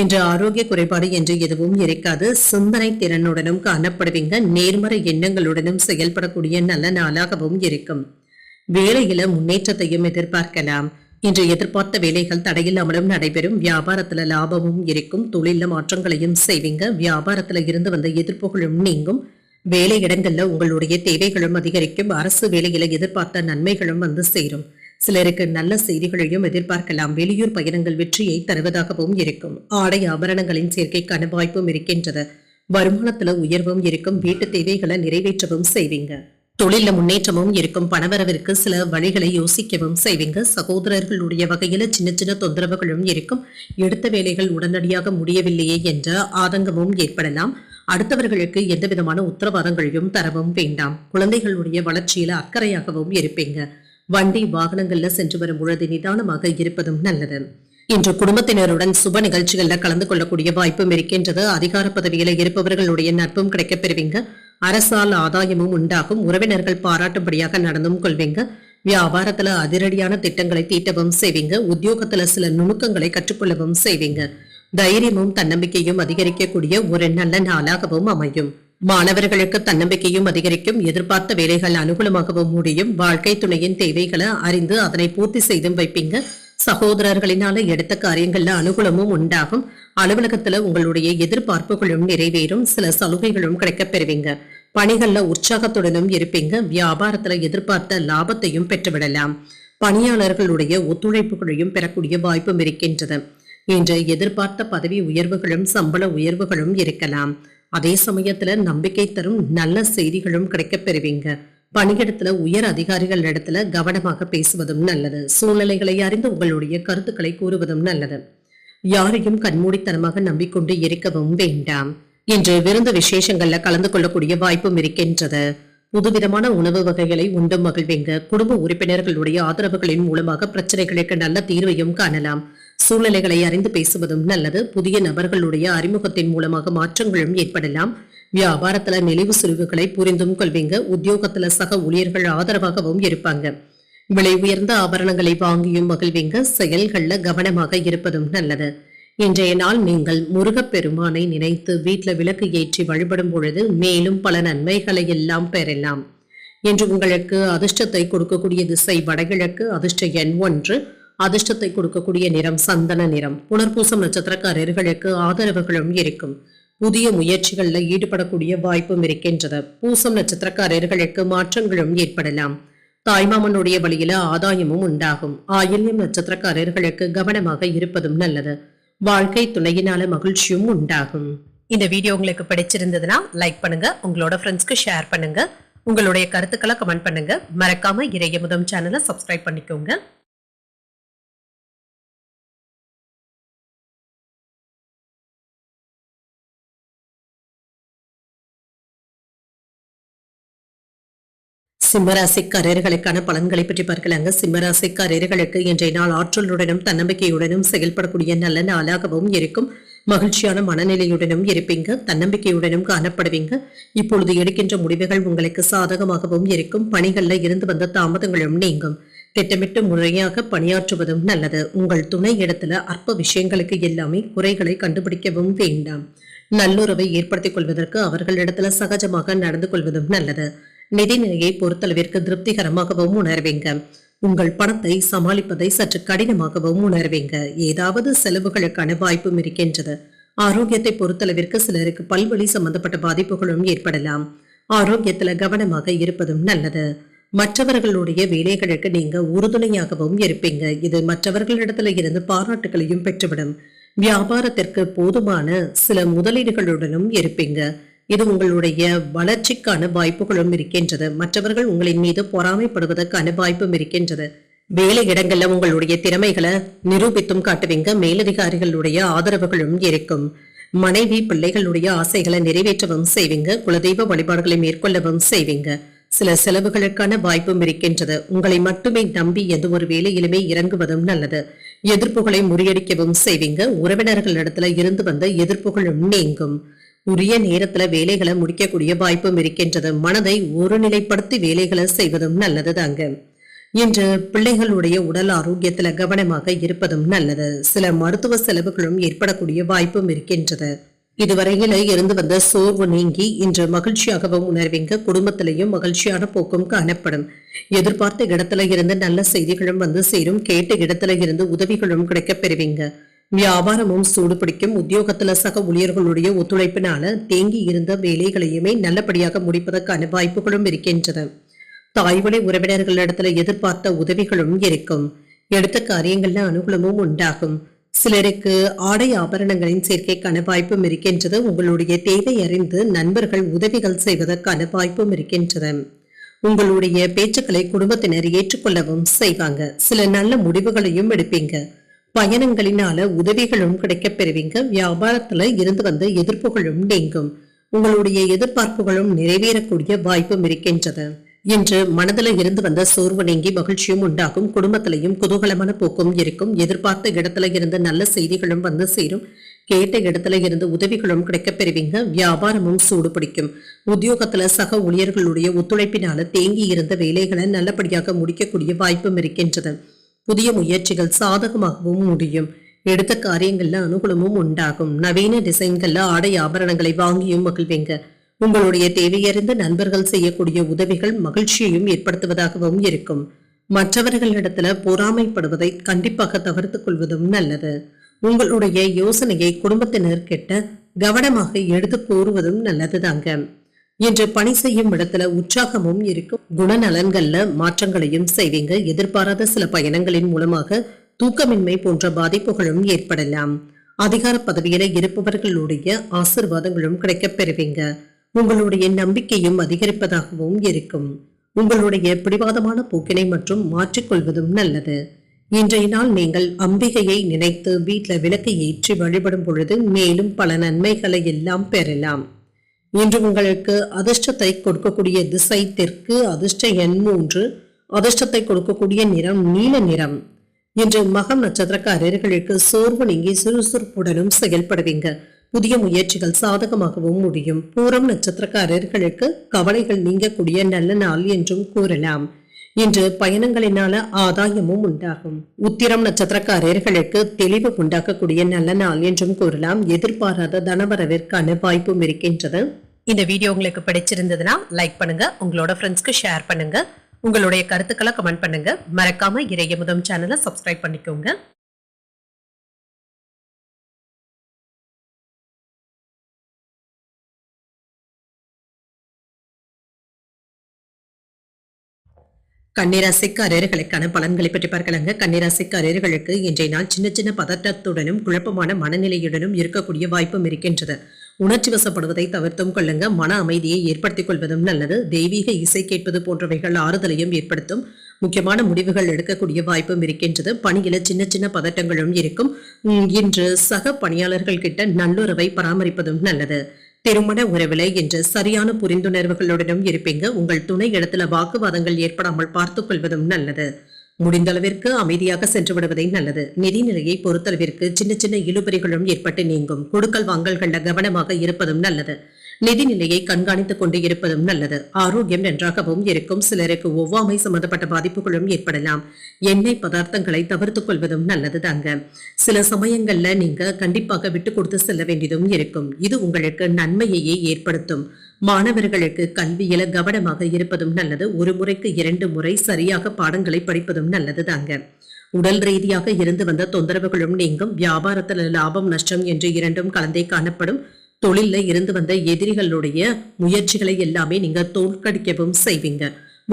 இன்று ஆரோக்கிய குறைபாடு என்று எதுவும் இருக்காது. சிந்தனை திறனுடனும் காணப்படுவீங்க. நேர்மறை எண்ணங்களுடனும் செயல்படக்கூடிய நல்ல நாளாகவும் இருக்கும். வேலையில முன்னேற்றத்தையும் எதிர்பார்க்கலாம். இன்று எதிர்பார்த்த வேலைகள் தடையில்லாமலும் நடைபெறும். வியாபாரத்துல லாபமும் இருக்கும். தொழில மாற்றங்களையும் செய்வீங்க. வியாபாரத்துல இருந்து வந்த எதிர்ப்புகளும் நீங்கும். வேலை இடங்கள்ல உங்களுடைய தேவைகளும் அதிகரிக்கும். அரசு வேலையில எதிர்பார்த்த நன்மைகளும் வந்து சேரும். சிலருக்கு நல்ல செய்திகளையும் எதிர்பார்க்கலாம். வெளியூர் பயணங்கள் வெற்றியை தருவதாகவும் இருக்கும். ஆடை ஆபரணங்களின் சேர்க்கைக்கான வாய்ப்பும் இருக்கின்றது. வருமானத்துல உயர்வும் இருக்கும். வீட்டு தேவைகளை நிறைவேற்றவும் செய்வீங்க. தொழில முன்னேற்றமும் இருக்கும். பணவரவிற்கு சில வழிகளை யோசிக்கவும் செய்வீங்க. சகோதரர்களுடைய வகையில சின்ன சின்ன தொந்தரவுகளும் இருக்கும். எடுத்த வேலைகள் உடனடியாக முடியவில்லையே என்ற ஆதங்கமும் ஏற்படலாம். அடுத்தவர்களுக்கு எந்த விதமான உத்தரவாதங்களையும் தரவும் வேண்டாம். குழந்தைகளுடைய வளர்ச்சியில அக்கறையாகவும் இருப்பீங்க. வண்டி வாகனங்கள்ல சென்று வரும் பொழுது நிதானமாக இருப்பதும் நல்லது. இன்று குடும்பத்தினருடன் சுப நிகழ்ச்சிகள்ல கலந்து கொள்ளக்கூடிய வாய்ப்பும் இருக்கின்றது. அதிகார பதவியில இருப்பவர்களுடைய நட்பும் கிடைக்கப் பெறுவீங்க. அரசால் ஆதாயமும் உண்டாகும். உறவினர்கள் பாராட்டும்படியாக நடந்தும் கொள்வீங்க. வியாபாரத்துல அதிரடியான திட்டங்களை தீட்டவும் செய்வீங்க. உத்தியோகத்துல சில நுணுக்கங்களை கற்றுக்கொள்ளவும் செய்வீங்க. தைரியமும் தன்னம்பிக்கையும் அதிகரிக்கக்கூடிய ஒரு நல்ல நாளாகவும் அமையும். மாணவர்களுக்கு தன்னம்பிக்கையும் அதிகரிக்கும். எதிர்பார்த்த வேலைகள் அனுகூலமாகவும் முடியும். வாழ்க்கை துணையின் தேவைகளை அறிந்து அதனை பூர்த்தி செய்தும் வைப்பீங்க. சகோதரர்களினால எடுத்த காரியங்கள்ல அனுகூலமும் உண்டாகும். அலுவலகத்துல உங்களுடைய எதிர்பார்ப்புகளும் நிறைவேறும். சில சலுகைகளும் கிடைக்கப் பெறுவீங்க. பணிகள்ல உற்சாகத்துடனும் இருப்பீங்க. வியாபாரத்துல எதிர்பார்த்த லாபத்தையும் பெற்றுவிடலாம். பணியாளர்களுடைய ஒத்துழைப்புகளையும் பெறக்கூடிய வாய்ப்பும் இருக்கின்றது. இன்று எதிர்பார்த்த பதவி உயர்வுகளும் சம்பள உயர்வுகளும் இருக்கலாம். அதே சமயத்துல நம்பிக்கை தரும் நல்ல செய்திகளும் கிடைக்கப் பெறுவீங்க. பணியிடத்துல உயர் அதிகாரிகள் இடத்துல கவனமாக பேசுவதும் நல்லது. சூழ்நிலைகளை அறிந்து உங்களுடைய கருத்துக்களை கூறுவதும் நல்லது. யாரையும் கண்மூடித்தனமாக நம்பிக்கொண்டு இருக்கவும் வேண்டாம். இன்று விருந்து விசேஷங்கள்ல கலந்து கொள்ளக்கூடிய வாய்ப்பும் இருக்கின்றது. புதுவிதமான உணவு வகைகளை உண்டு மகிழ்வீங்க. குடும்ப உறுப்பினர்களுடைய ஆதரவுகளின் மூலமாக பிரச்சனைகளுக்கு நல்ல தீர்வையும் காணலாம். சூழ்நிலைகளை அறிந்து பேசுவதும் நல்லது. புதிய நபர்களுடைய அறிமுகத்தின் மூலமாக மாற்றங்களும் ஏற்படலாம். வியாபாரத்துல நெளிவு சுழிவுகளை புரிந்தும் கொள்வீங்க. உத்தியோகத்துல சக ஊழியர்கள் ஆதரவாகவும் இருப்பாங்க. விலை உயர்ந்த ஆபரணங்களை வாங்கியும் மகிழ்வீங்க. செயல்கள்ல கவனமாக இருப்பதும் நல்லது. இன்றைய நாள் நீங்கள் முருகப்பெருமானை நினைத்து வீட்டுல விளக்கு ஏற்றி வழிபடும் பொழுது மேலும் பல நன்மைகளை எல்லாம் பெறலாம். இன்று உங்களுக்கு அதிர்ஷ்டத்தை கொடுக்கக்கூடிய திசை வடகிழக்கு. அதிர்ஷ்ட எண் 1. அதிர்ஷ்டத்தை கொடுக்கக்கூடிய நிறம் சந்தன நிறம். புனர்பூசம் நட்சத்திரக்காரர்களுக்கு ஆதரவுகளும் இருக்கும். புதிய முயற்சிகள்ல ஈடுபடக்கூடிய வாய்ப்பும் இருக்கின்றது. பூசம் நட்சத்திரக்காரர்களுக்கு மாற்றங்களும் ஏற்படலாம். தாய்மாமனுடைய வழியில ஆதாயமும் உண்டாகும். ஆயில்யம் நட்சத்திரக்காரர்களுக்கு கவனமாக இருப்பதும் நல்லது. வாழ்க்கை துணையினால மகிழ்ச்சியும் உண்டாகும். இந்த வீடியோ உங்களுக்கு பிடிச்சிருந்ததுன்னா லைக் பண்ணுங்க. உங்களோட ஃப்ரெண்ட்ஸ்க்கு ஷேர் பண்ணுங்க. உங்களுடைய கருத்துக்களை கமெண்ட் பண்ணுங்க. மறக்காம இறையமுதம் சேனலை சப்ஸ்கிரைப் பண்ணிக்கோங்க. சிம்மராசிக்காரர்களுக்கான பலன்களை பற்றி பார்க்கலாங்க. சிம்மராசிக்காரர்களுக்கு இன்றைய நாள் ஆற்றலுடனும் தன்னம்பிக்கையுடனும் செயல்படக்கூடிய நல்ல நாளாகவும் இருக்கும். மகிழ்ச்சியான மனநிலையுடனும் இருப்பீங்க. தன்னம்பிக்கையுடனும் காணப்படுவீங்க. இப்பொழுது எடுக்கின்ற முடிவுகள் உங்களுக்கு சாதகமாகவும் இருக்கும். பணிகள்ல இருந்து வந்த தாமதங்களும் நீங்கும். திட்டமிட்டு முறையாக பணியாற்றுவதும் நல்லது. உங்கள் துணை இடத்துல அற்ப விஷயங்களுக்கு எல்லாமே குறைகளை கண்டுபிடிக்கவும் வேண்டாம். நல்லுறவை ஏற்படுத்திக் கொள்வதற்கு அவர்களிடத்துல சகஜமாக நடந்து கொள்வதும் நல்லது. நிதிநிலையை பொறுத்தளவிற்கு திருப்திகரமாகவும் உணர்வீங்க. உங்கள் பணத்தை சமாளிப்பதை சற்று கடினமாகவும் உணர்வீங்க. ஏதாவது செலவுகளுக்கான வாய்ப்பும் இருக்கின்றது. ஆரோக்கியத்தை பொறுத்தளவிற்கு சிலருக்கு பல்வழி சம்பந்தப்பட்ட பாதிப்புகளும் ஏற்படலாம். ஆரோக்கியத்துல கவனமாக இருப்பதும் நல்லது. மற்றவர்களுடைய வேலைகளுக்கு நீங்க உறுதுணையாகவும் இருப்பீங்க. இது மற்றவர்களிடத்துல இருந்து பாராட்டுகளையும் பெற்றுவிடும். வியாபாரத்திற்கு போதுமான சில முதலீடுகளுடனும் இருப்பீங்க. இது உங்களுடைய வளர்ச்சிக்கான வாய்ப்புகளும் இருக்கின்றது. மற்றவர்கள் உங்களின் மீது பொறாமைப்படுவதற்கான வாய்ப்பும் இருக்கின்றது. வேலை இடங்கள்ல உங்களுடைய திறமைகளை நிரூபித்தும் காட்டுவீங்க. மேலதிகாரிகளுடைய ஆதரவுகளும் இருக்கும். மனைவி பிள்ளைகளுடைய ஆசைகளை நிறைவேற்றவும் செய்வீங்க. குலதெய்வ வழிபாடுகளை மேற்கொள்ளவும் செய்வீங்க. சில செலவுகளுக்கான வாய்ப்பும் இருக்கின்றது. உங்களை மட்டுமே நம்பி எந்த ஒரு வேலையிலுமே இறங்குவதும் நல்லது. எதிர்ப்புகளை முறியடிக்கவும் செய்வீங்க. உறவினர்களிடத்துல இருந்து வந்த எதிர்ப்புகளும் நீங்கும். உரிய நேரத்துல வேலைகளை முடிக்கக்கூடிய வாய்ப்பும் இருக்கின்றது. மனதை ஒருநிலைப்படுத்தி வேலைகளை செய்வதும் நல்லது தாங்க. இன்று பிள்ளைகளுடைய உடல் ஆரோக்கியத்துல கவனமாக இருப்பதும் நல்லது. சில மருத்துவ செலவுகளும் ஏற்படக்கூடிய வாய்ப்பும் இருக்கின்றது. இதுவரையில இருந்து வந்த சோர்வு நீங்கி இன்று மகிழ்ச்சியாகவும் உணர்வீங்க. குடும்பத்திலையும் மகிழ்ச்சியான போக்கும் காணப்படும். எதிர்பார்த்த இடத்துல இருந்து நல்ல செய்திகளும் வந்து சேரும். கேட்ட இடத்துல இருந்து உதவிகளும் கிடைக்கப் பெறுவீங்க. வியாபாரமும் சூடு பிடிக்கும். உத்தியோகத்துல சக ஊழியர்களுடைய ஒத்துழைப்பினால தேங்கி இருந்த வேலைகளையுமே நல்லபடியாக முடிப்பதற்கான வாய்ப்புகளும் இருக்கின்றன. தாய்வழி உறவினர்களிடத்துல எதிர்பார்த்த உதவிகளும் இருக்கும். எடுத்த காரியங்கள்ல அனுகூலமும் உண்டாகும். சிலருக்கு ஆடை ஆபரணங்களின் சேர்க்கைக்கான வாய்ப்பும் இருக்கின்றது. உங்களுடைய தேவை அறிந்து நண்பர்கள் உதவிகள் செய்வதற்கான வாய்ப்பும் இருக்கின்றது. உங்களுடைய பேச்சுக்களை குடும்பத்தினர் ஏற்றுக்கொள்ளவும் செய்வாங்க. சில நல்ல முடிவுகளையும் எடுப்பீங்க. பயணங்களினால உதவிகளும் கிடைக்கப் பெறுவீங்க. வியாபாரத்துல இருந்து வந்த எதிர்ப்புகளும் நீங்கும். உங்களுடைய எதிர்பார்ப்புகளும் நிறைவேறக்கூடிய வாய்ப்பும் இருக்கின்றது. இன்று மனதில் இருந்து வந்த சோர்வு நீங்கி மகிழ்ச்சியும் உண்டாகும். குடும்பத்திலையும் குதூகலமான போக்கும் இருக்கும். எதிர்பார்த்த இடத்துல இருந்து நல்ல செய்திகளும் வந்து சேரும். கேட்ட இடத்துல இருந்து உதவிகளும் கிடைக்கப் பெறுவீங்க. வியாபாரமும் சூடு பிடிக்கும். உத்தியோகத்துல சக ஊழியர்களுடைய ஒத்துழைப்பினால தேங்கி இருந்த வேலைகளை நல்லபடியாக முடிக்கக்கூடிய வாய்ப்பும் இருக்கின்றது. புதிய முயற்சிகள் சாதகமாகவும் முடியும். எடுத்த காரியங்கள்ல அனுகூலமும் உண்டாகும். நவீன டிசைன்கள்ல ஆடை ஆபரணங்களை வாங்கியும் மகிழ்வீங்க. உங்களுடைய தேவையறிந்து நண்பர்கள் செய்யக்கூடிய உதவிகள் மகிழ்ச்சியையும் ஏற்படுத்துவதாகவும் இருக்கும். மற்றவர்களிடத்துல பொறாமைப்படுவதை கண்டிப்பாக தவிர்த்துக் கொள்வதும் நல்லது. உங்களுடைய யோசனையை குடும்பத்தினர் கிட்ட கவனமாக எடுத்து கூறுவதும் நல்லதுதாங்க. இன்று பணி செய்யும் இடத்துல உற்சாகமும் இருக்கும். குணநலன்கள்ல மாற்றங்களையும் செய்வீங்க. எதிர்பாராத சில பயணங்களின் மூலமாக தூக்கமின்மை போன்ற பாதிப்புகளும் ஏற்படலாம். அதிகார பதவியில இருப்பவர்களுடைய ஆசிர்வாதங்களும் கிடைக்கப் பெறுவீங்க. உங்களுடைய நம்பிக்கையும் அதிகரிப்பதாகவும் இருக்கும். உங்களுடைய பிடிவாதமான போக்கினை மற்றும் மாற்றிக்கொள்வதும் நல்லது. இன்றைய நாள் நீங்கள் அம்பிகையை நினைத்து வீட்டில் விளக்கை ஏற்றி வழிபடும் பொழுது மேலும் பல நன்மைகளை எல்லாம் பெறலாம். இன்று உங்களுக்கு அதிர்ஷ்டத்தை கொடுக்கக்கூடிய திசை தெற்கு. அதிர்ஷ்ட எண் 3. அதிர்ஷ்டத்தை கொடுக்கக்கூடிய நிறம் நீல நிறம். இன்று மகம் நட்சத்திரக்காரர்களுக்கு சோர்வு நீங்கி சுறுசுறுப்புடனும் செயல்படுவீங்க. புதிய முயற்சிகள் சாதகமாகவும் முடியும். பூரம் நட்சத்திரக்காரர்களுக்கு கவலைகள் நீங்கக்கூடிய நல்ல நாள் என்றும் கூறலாம். இன்று பயணங்களினால ஆதாயமும் உண்டாகும். உத்திரம் நட்சத்திரக்காரர்களுக்கு தெளிவு உண்டாக்கக்கூடிய நல்ல நாள் என்றும் கூறலாம். எதிர்பாராத தனவரவிற்கான வாய்ப்பும் இருக்கின்றது. இந்த வீடியோ உங்களுக்கு பிடிச்சிருந்ததுன்னா லைக் பண்ணுங்க. உங்களோட ஃப்ரெண்ட்ஸ்க்கு ஷேர் பண்ணுங்க. உங்களுடைய கருத்துக்களை கமெண்ட் பண்ணுங்க. மறக்காம இறையமுதம் சேனலை சப்ஸ்கிரைப் பண்ணிக்கோங்க. கன்னிராசிக்காரர்களுக்கான பலன்களை பற்றி பார்க்கலாங்க. கன்னிராசிக்காரர்களுக்கு இன்றைய நாள் சின்ன சின்ன பதட்டத்துடனும் குழப்பமான மனநிலையுடனும் இருக்கக்கூடிய வாய்ப்பும் இருக்கின்றது. உணர்ச்சி வசப்படுவதை தவிர்த்தும் கொள்ளுங்க. மன அமைதியை ஏற்படுத்திக் கொள்வதும் நல்லது. தெய்வீக இசை கேட்பது போன்றவைகள் ஆறுதலையும் ஏற்படுத்தும். முக்கியமான முடிவுகள் எடுக்கக்கூடிய வாய்ப்பும் இருக்கின்றது. பணியில சின்ன சின்ன பதட்டங்களும் இருக்கும். இன்று சக பணியாளர்கள் கிட்ட நல்லுறவை பராமரிப்பதும் நல்லது. திருமண உறவில இன்று சரியான புரிந்துணர்வுகளுடனும் இருப்பீங்க. உங்கள் துணை இடத்துல வாக்குவாதங்கள் ஏற்படாமல் பார்த்துக் கொள்வதும் நல்லது. முடிந்த அளவிற்கு அமைதியாக சென்று விடுவதே நல்லது. நிதிநிலையை பொறுத்தளவிற்கு சின்ன சின்ன இழுபறிகளும் ஏற்பட்டு நீங்கும். கொடுக்கல் வாங்கல்கள்ல கவனமாக இருப்பதும் நல்லது. நிதிநிலையை கண்காணித்துக் கொண்டு இருப்பதும் நல்லது. ஆரோக்கியம் நன்றாகவும் இருக்கும். சிலருக்கு ஒவ்வாமை சம்பந்தப்பட்ட பாதிப்புகளும் ஏற்படலாம். எண்ணெய் பதார்த்தங்களை தவிர்த்துக் கொள்வதும் நல்லது தாங்க. சில சமயங்கள்ல நீங்க கண்டிப்பாக விட்டு கொடுத்து செல்ல வேண்டியதும் இருக்கும். இது உங்களுக்கு நன்மையையே ஏற்படுத்தும். மாணவர்களுக்கு கல்வியில கவனமாக இருப்பதும் நல்லது. ஒரு முறைக்கு 2 முறை சரியாக பாடங்களை படிப்பதும் நல்லது தாங்க. உடல் ரீதியாக இருந்து வந்த தொந்தரவுகளும் நீங்கும். வியாபாரத்துல லாபம் நஷ்டம் என்று இரண்டும் கலந்தே காணப்படும். தொழில இருந்து வந்த எதிரிகளுடைய முயற்சிகளை எல்லாமே நீங்க தோற்கடிக்கவும் செய்வீங்க.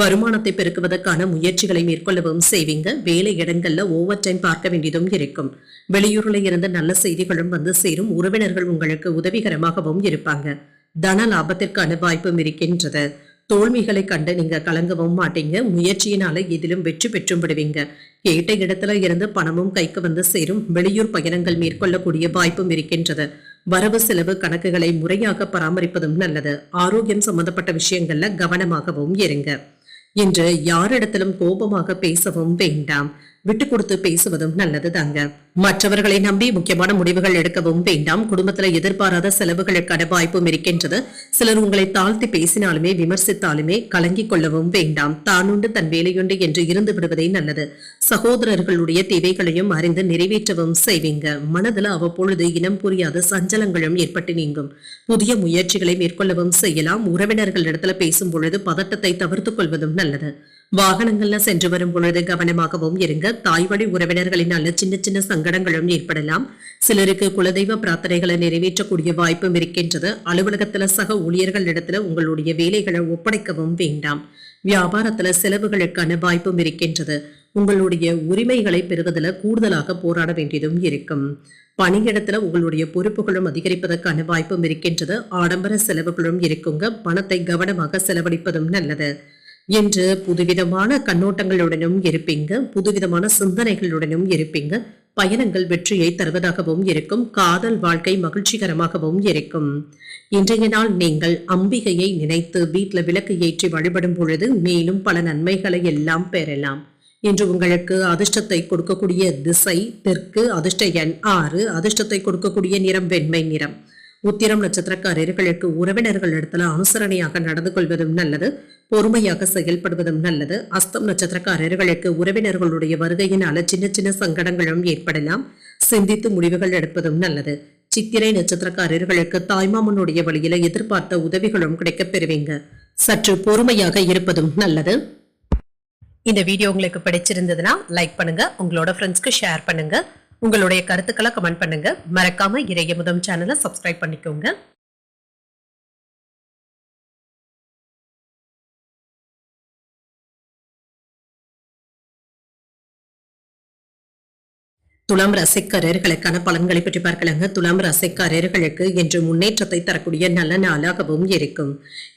வருமானத்தை பெருக்குவதற்கான முயற்சிகளை மேற்கொள்ளவும் செய்வீங்க. வேலை இடங்கள்ல ஓவர் டைம் பார்க்க வேண்டியதும் இருக்கும். வெளியூர்ல இருந்து நல்ல செய்திகளும் வந்து சேரும். உறவினர்கள் உங்களுக்கு உதவிகரமாகவும் இருப்பாங்க. தன லாபத்திற்கான வாய்ப்பும் இருக்கின்றது. தோல்விகளை கண்டு நீங்க கலங்கவும் மாட்டீங்க. முயற்சியினால எதிலும் வெற்றி பெற்றும் விடுவீங்க. கேட்ட இடத்துல இருந்து பணமும் கைக்கு வந்து சேரும். வெளியூர் பயணங்கள் மேற்கொள்ளக்கூடிய வாய்ப்பும் இருக்கின்றது. வரவு செலவு கணக்குகளை முறையாக பராமரிப்பதும் நல்லது. ஆரோக்கியம் சம்பந்தப்பட்ட விஷயங்கள்ல கவனமாகவும் இருங்க. இன்று யாரிடத்திலும் கோபமாக பேசவும் வேண்டாம். விட்டு கொடுத்து பேசுவதும் நல்லது தாங்க. மற்றவர்களை நம்பி முக்கியமான முடிவுகள் எடுக்கவும் வேண்டாம். குடும்பத்துல எதிர்பாராத செலவுகளுக்கான வாய்ப்பும் இருக்கின்றது. சிலர் உங்களை தாழ்த்தி பேசினாலுமே விமர்சித்தாலுமே கலங்கிக் கொள்ளவும் வேண்டாம். தானுண்டு தன் வேலையுண்டு என்று இருந்து விடுவதே நல்லது. சகோதரர்களுடைய தேவைகளையும் அறிந்து நிறைவேற்றவும் செய்வீங்க. மனதில் அவ்வப்பொழுது இனம் புரியாத சஞ்சலங்களும் ஏற்பட்டு நீங்கும். புதிய முயற்சிகளை மேற்கொள்ளவும் செய்யலாம். உறவினர்களிடத்துல பேசும் பொழுது பதட்டத்தை தவிர்த்துக் கொள்வதும் நல்லது. வாகனங்கள்ல சென்று வரும் பொழுது கவனமாகவும் இருங்க. தாய்வழி உறவினர்களினால சின்ன சின்ன சங்கடங்களும் ஏற்படலாம். சிலருக்கு குலதெய்வ பிரார்த்தனைகளை நிறைவேற்றக்கூடிய வாய்ப்பும் இருக்கின்றது. அலுவலகத்துல சக ஊழியர்களிடத்துல உங்களுடைய வேலைகளை ஒப்படைக்கவும் வேண்டாம். வியாபாரத்துல செலவுகளுக்கான வாய்ப்பும் இருக்கின்றது. உங்களுடைய உரிமைகளை பெறுவதில் கூடுதலாக போராட வேண்டியதும் இருக்கும். பணியிடத்துல உங்களுடைய பொறுப்புகளும் அதிகரிப்பதற்கான வாய்ப்பும் இருக்கின்றது. ஆடம்பர செலவுகளும் இருக்குங்க. பணத்தை கவனமாக செலவழிப்பதும் நல்லது. என்று புதுவிதமான கண்ணோட்டங்களுடனும் இருப்பீங்க. புதுவிதமான சிந்தனைகளுடனும் இருப்பீங்க. பயணங்கள் வெற்றியை தருவதாகவும் இருக்கும். காதல் வாழ்க்கை மகிழ்ச்சிகரமாகவும் இருக்கும். இன்றைய நாள் நீங்கள் அம்பிகையை நினைத்து வீட்டில் விளக்கு ஏற்றி வழிபடும் பொழுது மேலும் பல நன்மைகளை எல்லாம் பெறலாம். இன்று உங்களுக்கு அதிர்ஷ்டத்தை கொடுக்கக்கூடிய திசை தெற்கு. அதிர்ஷ்ட எண் 6. அதிர்ஷ்டத்தை கொடுக்கக்கூடிய நிறம் வெண்மை நிறம். உத்திரம் நட்சத்திரக்காரர்களுக்கு உறவினர்கள் இடத்துல அனுசரணையாக நடந்து கொள்வதும் நல்லது. பொறுமையாக செயல்படுவதும் நல்லது. அஸ்தம் நட்சத்திரக்காரர்களுக்கு உறவினர்களுடைய வருகையினால சின்ன சின்ன சங்கடங்களும் ஏற்படலாம். சிந்தித்து முடிவுகள் எடுப்பதும் நல்லது. சித்திரை நட்சத்திரக்காரர்களுக்கு தாய்மாமனுடைய வழியில எதிர்பார்த்த உதவிகளும் கிடைக்கப் பெறுவீங்க. சற்று பொறுமையாக இருப்பதும் நல்லது. இந்த வீடியோ உங்களுக்கு பிடிச்சிருந்ததுன்னா லைக் பண்ணுங்க. உங்களோட ஃப்ரெண்ட்ஸ்க்கு ஷேர் பண்ணுங்க. உங்களுடைய கருத்துக்களை கமெண்ட் பண்ணுங்க. மறக்காம இறையமுதம் சேனலை சப்ஸ்கிரைப் பண்ணிக்கோங்க. துலாம் ராசிக்காரர்களுக்கான பலன்களை பற்றி பார்க்கலாங்க. துலாம் ராசிக்காரர்களுக்கு இன்று முன்னேற்றத்தை தரக்கூடிய நல்ல நாளாகவும் இருக்கும்.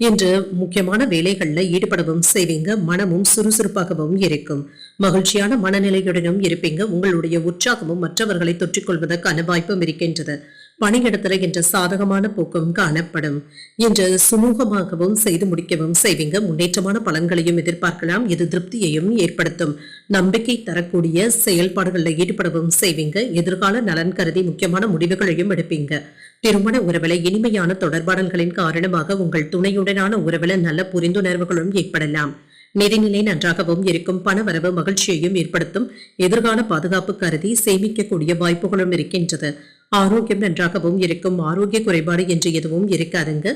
இன்று முக்கியமான வேலைகள்ல ஈடுபடவும் செய்வீங்க. மனமும் சுறுசுறுப்பாகவும் இருக்கும். மகிழ்ச்சியான மனநிலையுடனும் இருப்பீங்க. உங்களுடைய உற்சாகமும் மற்றவர்களை தொற்றிக்கொள்வதற்கான வாய்ப்பும் இருக்கின்றது. பணியிடத்துல என்ற சாதகமான போக்கும் காணப்படும். இன்று சுமூகமாகவும் செய்து முடிக்கவும் செய்வீங்க. முன்னேற்றமான பலன்களையும் எதிர்பார்க்கலாம். இது திருப்தியையும் ஏற்படுத்தும். நம்பிக்கை தரக்கூடிய செயல்பாடுகளில் ஈடுபடவும் செய்வீங்க. எதிர்கால நலன் கருதி முக்கியமான முடிவுகளையும் எடுப்பீங்க. திருமண உறவுல இனிமையான தொடர்பாடல்களின் காரணமாக உங்கள் துணையுடனான உறவுல நல்ல புரிந்துணர்வுகளும் ஏற்படலாம். நிதிநிலை நன்றாகவும் இருக்கும். பணவரவு மகிழ்ச்சியையும் ஏற்படுத்தும். எதிர்கால பாதுகாப்பு கருதி சேமிக்கக்கூடிய வாய்ப்புகளும் இருக்கின்றது. ஆரோக்கியம் நன்றாகவும் இருக்கும். ஆரோக்கிய குறைபாடு என்று எதுவும் இருக்காதுங்க.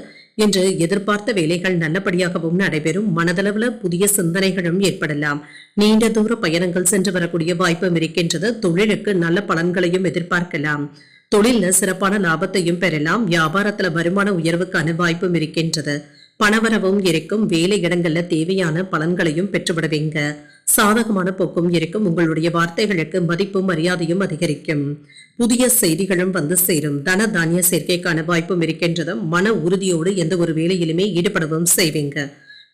என்று எதிர்பார்த்த வேலைகள் நல்லபடியாகவும் நடைபெறும். மனதளவுல புதிய சிந்தனைகளும் ஏற்படலாம். நீண்ட தூர பயணங்கள் சென்று வரக்கூடிய வாய்ப்பும் இருக்கின்றது. தொழிலுக்கு நல்ல பலன்களையும் எதிர்பார்க்கலாம். தொழில சிறப்பான லாபத்தையும் பெறலாம். வியாபாரத்துல வருமான உயர்வுக்கான வாய்ப்பும் இருக்கின்றது. பணவரவும் இருக்கும். வேலை இடங்கள்ல தேவையான பலன்களையும் பெற்றுவிடுவீங்க. சாதகமான போக்கும் இருக்கும். உங்களுடைய வார்த்தைகளுக்கு மதிப்பும் மரியாதையும் அதிகரிக்கும். புதிய செய்திகளும் வந்து சேரும். தன தானிய சேர்க்கைக்கான வாய்ப்பும் இருக்கின்றது. மன உறுதியோடு எந்த ஒரு வேலையிலுமே ஈடுபடவும் செய்வீங்க.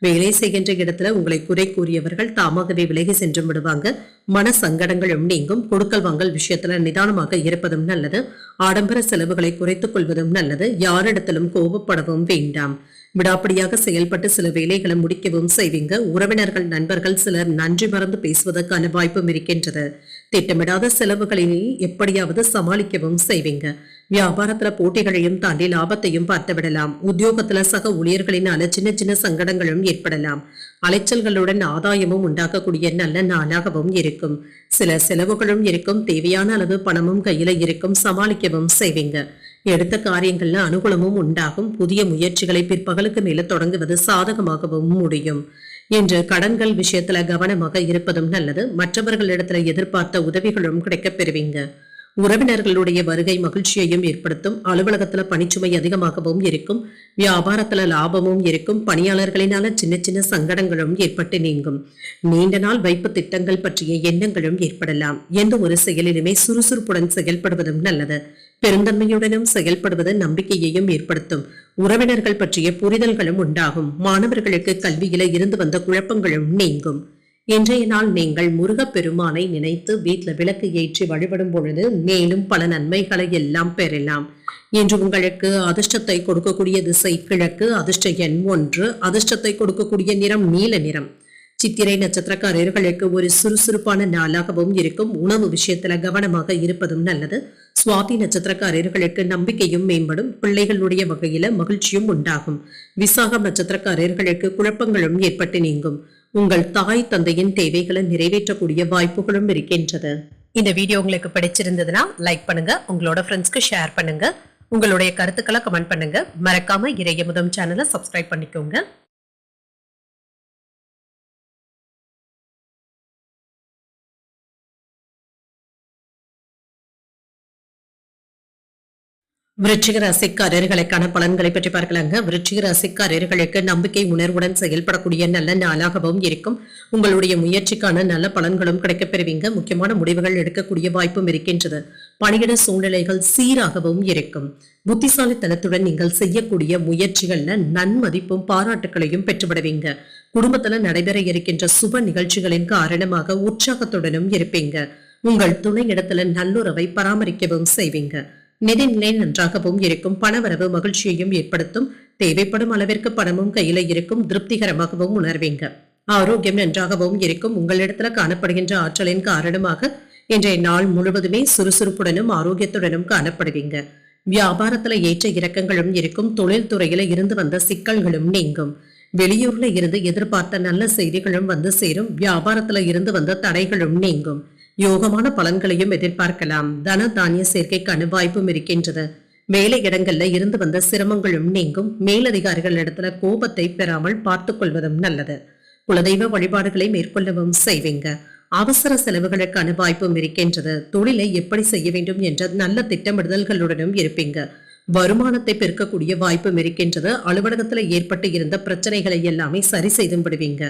வேலை செய்கின்ற இடத்துல உங்களை குறை கூறியவர்கள் தாமாகவே விலகி சென்று விடுவாங்க. மன சங்கடங்களும் நீங்கும். கொடுக்கல் வாங்கல் விஷயத்துல நிதானமாக இருப்பதும் நல்லது. ஆடம்பர செலவுகளை குறைத்துக் கொள்வதும் நல்லது. யாரிடத்திலும் கோபப்படவும் வேண்டாம். விடாப்படியாக செயல்பட்டு சில வேலைகளை முடிக்கவும் செய்வீங்க. உறவினர்கள் நண்பர்கள் சிலர் நன்றி மறந்து பேசுவதற்கான வாய்ப்பும் இருக்கின்றது. திட்டமிடாத செலவுகளில் எப்படியாவது சமாளிக்கவும் செய்வீங்க. வியாபாரத்துல போட்டிகளையும் தாண்டி லாபத்தையும் பார்த்து விடலாம். உத்தியோகத்துல சக ஊழியர்களினால சின்ன சின்ன சங்கடங்களும் ஏற்படலாம். அலைச்சல்களுடன் ஆதாயமும் உண்டாக்கக்கூடிய நல்ல நாளாகவும் இருக்கும். சில செலவுகளும் இருக்கும். தேவையான அளவு பணமும் கையில இருக்கும். சமாளிக்கவும் செய்வீங்க. எடுத்த காரியங்கள்ல அனுகூலமும் உண்டாகும். புதிய முயற்சிகளை பிற்பகலுக்கு மேல தொடங்குவது சாதகமாகவும் முடியும். என்று கடன்கள் விஷயத்துல கவனமாக இருப்பதும் நல்லது. மற்றவர்களிடத்துல எதிர்பார்த்த உதவிகளும் கிடைக்கப் பெறுவீங்க. உறவினர்களுடைய வருகை மகிழ்ச்சியையும் ஏற்படுத்தும். அலுவலகத்துல பணிச்சுமை அதிகமாகவும் இருக்கும். வியாபாரத்துல லாபமும் இருக்கும். பணியாளர்களினால சின்ன சின்ன சங்கடங்களும் ஏற்பட்டு நீங்கும். நீண்ட நாள் வைப்பு திட்டங்கள் பற்றிய எண்ணங்களும் ஏற்படலாம். எந்த ஒரு செயலிலுமே சுறுசுறுப்புடன் செயல்படுவதும் நல்லது. பெருந்தன்மையுடனும் செயல்படுவது நம்பிக்கையையும் ஏற்படுத்தும். உறவினர்கள் பற்றிய புரிதல்களும் உண்டாகும். மாணவர்களுக்கு கல்வியில இருந்து வந்த குழப்பங்களும் நீங்கும். இன்றைய நாள் நீங்கள் முருகப்பெருமானை நினைத்து வீட்டில் விளக்கு ஏற்றி வழிபடும் பொழுது மேலும் பல நன்மைகளை எல்லாம் பெறலாம். இன்று உங்களுக்கு அதிர்ஷ்டத்தை கொடுக்கக்கூடிய திசை கிழக்கு. அதிர்ஷ்ட எண் 1. அதிர்ஷ்டத்தை கொடுக்கக்கூடிய நிறம் நீல நிறம். சித்திரை நட்சத்திரக்காரர்களுக்கு ஒரு சுறுசுறுப்பான நாளாகவும் இருக்கும். உணவு விஷயத்துல கவனமாக இருப்பதும் நல்லது. சுவாதி நட்சத்திரக்காரர்களுக்கு நம்பிக்கையும் மேம்படும். பிள்ளைகளுடைய வகையில மகிழ்ச்சியும் உண்டாகும். விசாகம் நட்சத்திரக்காரர்களுக்கு குழப்பங்களும் ஏற்பட்டு நீங்கும். உங்கள் தாய் தந்தையின் தேவைகளை நிறைவேற்றக்கூடிய வாய்ப்புகளும் இருக்கின்றது. இந்த வீடியோ உங்களுக்கு பிடிச்சிருந்ததுன்னா லைக் பண்ணுங்க, உங்களோட ஃப்ரெண்ட்ஸ்க்கு ஷேர் பண்ணுங்க, உங்களுடைய கருத்துக்களை கமெண்ட் பண்ணுங்க. மறக்காம இறையமுதம் சேனலை சப்ஸ்கிரைப் பண்ணிக்கோங்க. விருச்சிக ராசிக்காரர்களுக்கான பலன்களை பற்றி பார்க்கலாங்க. விருச்சிக ராசிக்காரர்களுக்கு நம்பிக்கை உணர்வுடன் செயல்படக்கூடிய நல்ல நாளாகவும் இருக்கும். உங்களுடைய முயற்சிக்கான நல்ல பலன்களும் கிடைக்கப் பெறுவீங்க. முக்கியமான முடிவுகள் எடுக்கக்கூடிய வாய்ப்பும் இருக்கின்றது. பணியிட சூழ்நிலைகள் சீராகவும் இருக்கும். புத்திசாலித்தனத்துடன் நீங்கள் செய்யக்கூடிய முயற்சிகள்ல நன்மதிப்பும் பாராட்டுகளையும் பெற்றுவிடுவீங்க. குடும்பத்துல நடைபெற இருக்கின்ற சுப நிகழ்ச்சிகளின் காரணமாக உற்சாகத்துடனும் இருப்பீங்க. உங்கள் துணை இடத்துல நல்லுறவை பராமரிக்கவும் செய்வீங்க. நிதிநிலை நன்றாகவும் இருக்கும். பணவரவு மகிழ்ச்சியையும் ஏற்படுத்தும். தேவைப்படும் அளவிற்கு பணமும் கையில இருக்கும். திருப்திகரமாகவும் உணர்வீங்க. ஆரோக்கியம் நன்றாகவும் இருக்கும். உங்களிடத்துல காணப்படுகின்ற ஆற்றலின் காரணமாக இன்றைய நாள் முழுவதுமே சுறுசுறுப்புடனும் ஆரோக்கியத்துடனும் காணப்படுவீங்க. வியாபாரத்துல ஏற்ற இறக்கங்களும் இருக்கும். தொழில் துறையில இருந்து வந்த சிக்கல்களும் நீங்கும். வெளியூர்ல இருந்து எதிர்பார்த்த நல்ல செய்திகளும் வந்து சேரும். வியாபாரத்துல இருந்து வந்த தடைகளும் நீங்கும். யோகமான பலன்களையும் எதிர்பார்க்கலாம். தன தானிய சேர்க்கைக்கான வாய்ப்பும் இருக்கின்றது. வேலை இடங்கள்ல இருந்து வந்த சிரமங்களும் நீங்கும். மேலதிகாரிகள் இடத்துல கோபத்தை பெறாமல் பார்த்துக் கொள்வதும் நல்லது. குலதெய்வ வழிபாடுகளை மேற்கொள்ளவும் செய்வீங்க. அவசர செலவுகளுக்கான வாய்ப்பும் இருக்கின்றது. தொழிலை எப்படி செய்ய வேண்டும் என்ற நல்ல திட்டமிடுதல்களுடனும் இருப்பீங்க. வருமானத்தை பெருக்கக்கூடிய வாய்ப்பும் இருக்கின்றது. அலுவலகத்துல ஏற்பட்டு இருந்த பிரச்சனைகளை எல்லாமே சரி செய்து விடுவீங்க.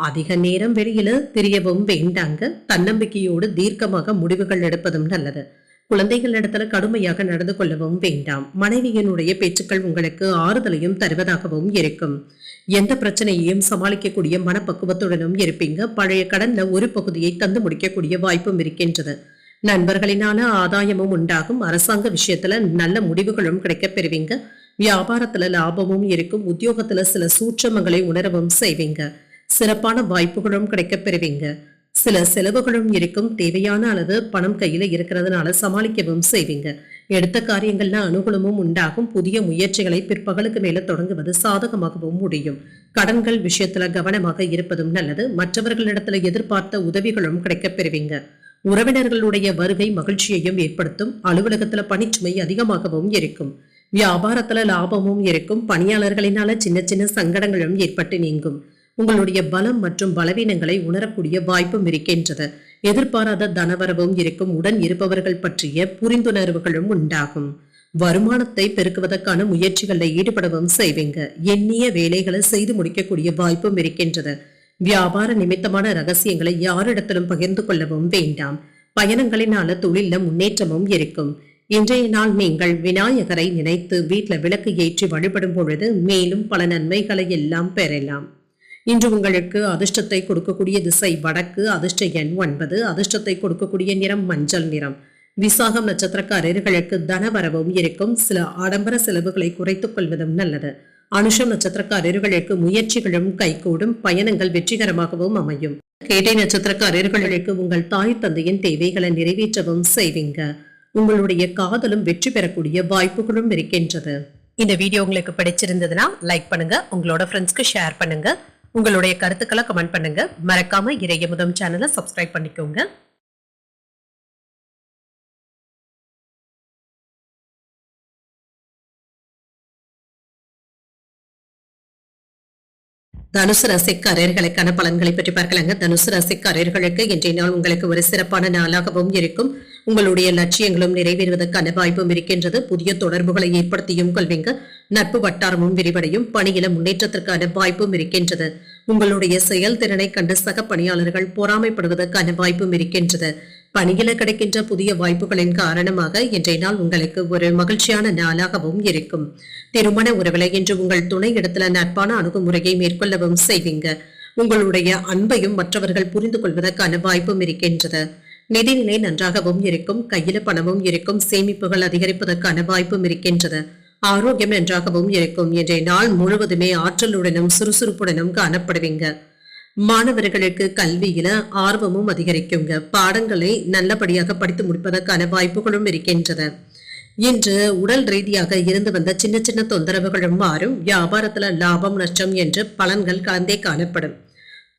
அதிக நேரம் வெளியில தெரியவும் வேண்டாங்க. தன்னம்பிக்கையோடு தீர்க்கமாக முடிவுகள் எடுப்பதும் நல்லது. குழந்தைகள் இடத்துல கடுமையாக நடந்து கொள்ளவும் வேண்டாம். மனைவியினுடைய பேச்சுக்கள் உங்களுக்கு ஆறுதலையும் தருவதாகவும் இருக்கும். எந்த பிரச்சனையையும் சமாளிக்கக்கூடிய மனப்பக்குவத்துடனும் இருப்பீங்க. பழைய கடன்ல ஒரு பகுதியை தந்து முடிக்கக்கூடிய வாய்ப்பும் இருக்கின்றது. நண்பர்களினால ஆதாயமும் உண்டாகும். அரசாங்க விஷயத்துல நல்ல முடிவுகளும் கிடைக்கப் பெறுவீங்க. வியாபாரத்துல லாபமும் இருக்கும். உத்தியோகத்துல சில சூட்சமங்களை உணரவும் செய்வீங்க. சிறப்பான வாய்ப்புகளும் கிடைக்கப் பெறுவீங்க. சில செலவுகளும் இருக்கும். தேவையான அளவு பணம் கையில இருக்கிறதுனால சமாளிக்கவும் செய்வீங்க. எடுத்த காரியங்கள்ல அனுகூலமும் உண்டாகும். புதிய முயற்சிகளை பிற்பகலுக்கு மேல தொடங்குவது சாதகமாகவும் முடியும். கடன்கள் விஷயத்துல கவனமாக இருப்பதும் நல்லது. மற்றவர்களிடத்துல எதிர்பார்த்த உதவிகளும் கிடைக்கப் பெறுவீங்க. உறவினர்களுடைய வருகை மகிழ்ச்சியையும் ஏற்படுத்தும். அலுவலகத்துல பணிச்சுமை அதிகமாகவும் இருக்கும். வியாபாரத்துல லாபமும் இருக்கும். பணியாளர்களினால சின்ன சின்ன சங்கடங்களும் ஏற்பட்டு நீங்கும். உங்களுடைய பலம் மற்றும் பலவீனங்களை உணரக்கூடிய வாய்ப்பும் இருக்கின்றது. எதிர்பாராத தனவரவும் இருக்கும். உடன் இருப்பவர்கள் பற்றிய புரிந்துணர்வுகளும் உண்டாகும். வருமானத்தை பெருக்குவதற்கான முயற்சிகளில் ஈடுபடவும் செய்வீங்க. எண்ணிய வேலைகளை செய்து முடிக்கக்கூடிய வாய்ப்பும் இருக்கின்றது. வியாபார நிமித்தமான ரகசியங்களை யாரிடத்திலும் பகிர்ந்து கொள்ளவும் வேண்டாம். பயணங்களினால தொழில முன்னேற்றமும் இருக்கும். இன்றைய நாள் நீங்கள் விநாயகரை நினைத்து வீட்டுல விளக்கு ஏற்றி வழிபடும் பொழுது மேலும் பல நன்மைகளை எல்லாம் பெறலாம். இன்று உங்களுக்கு அதிர்ஷ்டத்தை கொடுக்கக்கூடிய திசை வடக்கு. அதிர்ஷ்ட எண் 9. அதிர்ஷ்டத்தை கொடுக்கக்கூடிய நிறம் மஞ்சள் நிறம். விசாகம் நட்சத்திரக்காரர்களுக்கு தனவரவும் இருக்கும். சில ஆடம்பர செலவுகளை குறைத்துக் கொள்வதும் நல்லது. அனுஷம் நட்சத்திரக்காரர்களுக்கு முயற்சிகளும் கைகூடும். பயணங்கள் வெற்றிகரமாகவும் அமையும். கேட்டை நட்சத்திரக்காரர்களுக்கு உங்கள் தாய் தந்தையின் தேவைகளை நிறைவேற்றவும் செய்வீங்க. உங்களுடைய காதலும் வெற்றி பெறக்கூடிய வாய்ப்புகளும் இருக்கின்றது. இந்த வீடியோ உங்களுக்கு பிடிச்சிருந்ததுன்னா லைக் பண்ணுங்க, உங்களோட ஃப்ரெண்ட்ஸ்க்கு ஷேர் பண்ணுங்க, உங்களுடைய கருத்துக்களை கமெண்ட் பண்ணுங்க. மறக்காம இறையமுதம் சேனலை சப்ஸ்கிரைப் பண்ணிக்கோங்க. தனுசு ராசிக்காரர்களுக்கான பலன்களை பற்றி பார்க்கலாங்க. தனுசு ராசிக்காரர்களுக்கு இன்றைய நாள் உங்களுக்கு ஒரு சிறப்பான நாளாகவும் இருக்கும். உங்களுடைய லட்சியங்களும் நிறைவேறுவதற்கான வாய்ப்பும் இருக்கின்றது. புதிய தொடர்புகளை ஏற்படுத்தியும் கொள்வீங்க. நட்பு வட்டாரமும் விரிவடையும். பணியில முன்னேற்றத்திற்கான வாய்ப்பும் இருக்கின்றது. உங்களுடைய செயல்திறனை கண்டு சக பணியாளர்கள் பொறாமைப்படுவதற்கான வாய்ப்பும் இருக்கின்றது. பணியில கிடைக்கின்ற புதிய வாய்ப்புகளின் காரணமாக இன்றைய நாள் உங்களுக்கு ஒரு மகிழ்ச்சியான நாளாகவும் இருக்கும். திருமண உறவில இன்று உங்கள் துணை இடத்துல நட்பான அணுகுமுறையை மேற்கொள்ளவும் செய்வீங்க. உங்களுடைய அன்பையும் மற்றவர்கள் புரிந்து கொள்வதற்கான வாய்ப்பும் இருக்கின்றது. நிதிநிலை நன்றாகவும் இருக்கும். கையில பணமும் இருக்கும். சேமிப்புகள் அதிகரிப்பதற்கான வாய்ப்பும் இருக்கின்றது. ஆரோக்கியம் நன்றாகவும் இருக்கும். இன்றைய நாள் முழுவதுமே ஆற்றலுடனும் சுறுசுறுப்புடனும் காணப்படுவீங்க. மாணவர்களுக்கு கல்வியில ஆர்வமும் அதிகரிக்குங்க. பாடங்களை நல்லபடியாக படித்து முடிப்பதற்கான வாய்ப்புகளும் இருக்கின்றது. இன்று உடல் ரீதியாக இருந்து வந்த சின்ன சின்ன தொந்தரவுகளும் மாறும். வியாபாரத்துல லாபம் நஷ்டம் என்று பலன்கள் கலந்தே காணப்படும்.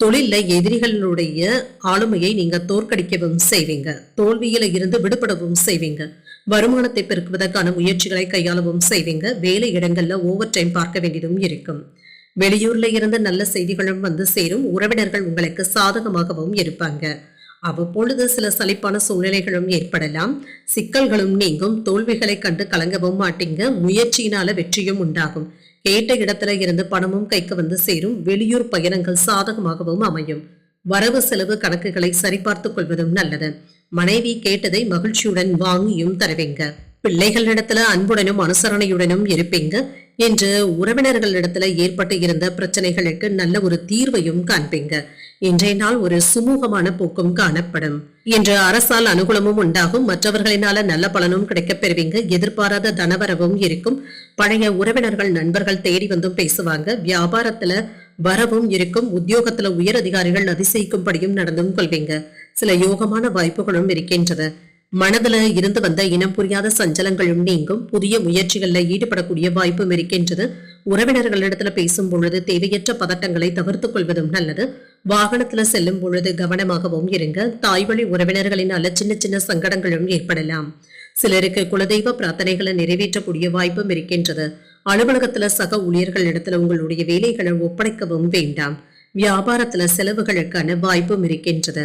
தொழில எதிரிகளுடைய ஆளுமையை நீங்க தோற்கடிக்கவும் செய்வீங்க. தோல்வியில இருந்து விடுபடவும் செய்வீங்க. வருமானத்தை பெருக்குவதற்கான முயற்சிகளை கையாளவும் செய்வீங்க. வேலை இடங்கள்ல ஓவர் டைம் பார்க்க வேண்டியதும் இருக்கும். வெளியூர்ல இருந்து நல்ல செய்திகளும் வந்து சேரும். உறவினர்கள் உங்களுக்கு சாதகமாகவும் இருப்பாங்க. அவ்வப்பொழுது சில சலிப்பான சூழ்நிலைகளும் ஏற்படலாம். சிக்கல்களும் நீங்கும். தோல்விகளை கண்டு கலங்கவும் மாட்டீங்க. முயற்சியினால வெற்றியும் உண்டாகும். கேட்ட இடத்துல இருந்து பணமும் கைக்கு வந்து சேரும். வெளியூர் பயணங்கள் சாதகமாகவும் அமையும். வரவு செலவு கணக்குகளை சரிபார்த்துக் கொள்வதும் நல்லது. மனைவி கேட்டதை மகிழ்ச்சியுடன் வாங்கியும் தருவீங்க. பிள்ளைகளிடத்துல அன்புடனும் அனுசரணையுடனும் இருப்பீங்க. என்று உறவினர்களிடத்துல ஏற்பட்டு இருந்த பிரச்சனைகளுக்கு நல்ல ஒரு தீர்வையும் காண்பீங்க. இன்றைய நாள் ஒரு சுமூகமான போக்கும் காணப்படும். இன்று அரசால் அனுகூலமும் உண்டாகும். மற்றவர்களினால நல்ல பலனும் கிடைக்கப் பெறுவீங்க. எதிர்பாராத தனவரவும் இருக்கும். பழைய உறவினர்கள் நண்பர்கள் தேடி வந்தும் பேசுவாங்க. வியாபாரத்துல வரவும் இருக்கும். உத்தியோகத்துல உயர் அதிகாரிகள் அதிசயிக்கும்படியும் நடந்தும் கொள்வீங்க. சில யோகமான வாய்ப்புகளும் இருக்கின்றது. மனதுல இருந்து வந்த இனம் புரியாத சஞ்சலங்களும் நீங்கும். புதிய முயற்சிகள்ல ஈடுபடக்கூடிய வாய்ப்பும் இருக்கின்றது. உறவினர்களிடத்துல பேசும் பொழுது தேவையற்ற பதட்டங்களை தவிர்த்துக் கொள்வதும் நல்லது. வாகனத்துல செல்லும் பொழுது கவனமாகவும் இருங்க. தாய்வழி உறவினர்களினால சின்ன சின்ன சங்கடங்களும் ஏற்படலாம். சிலருக்கு குலதெய்வ பிரார்த்தனைகளை நிறைவேற்றக்கூடிய வாய்ப்பும் இருக்கின்றது. அலுவலகத்துல சக ஊழியர்களிடத்துல உங்களுடைய வேலைகளை ஒப்படைக்கவும் வேண்டாம். வியாபாரத்துல செலவுகளுக்கான வாய்ப்பும் இருக்கின்றது.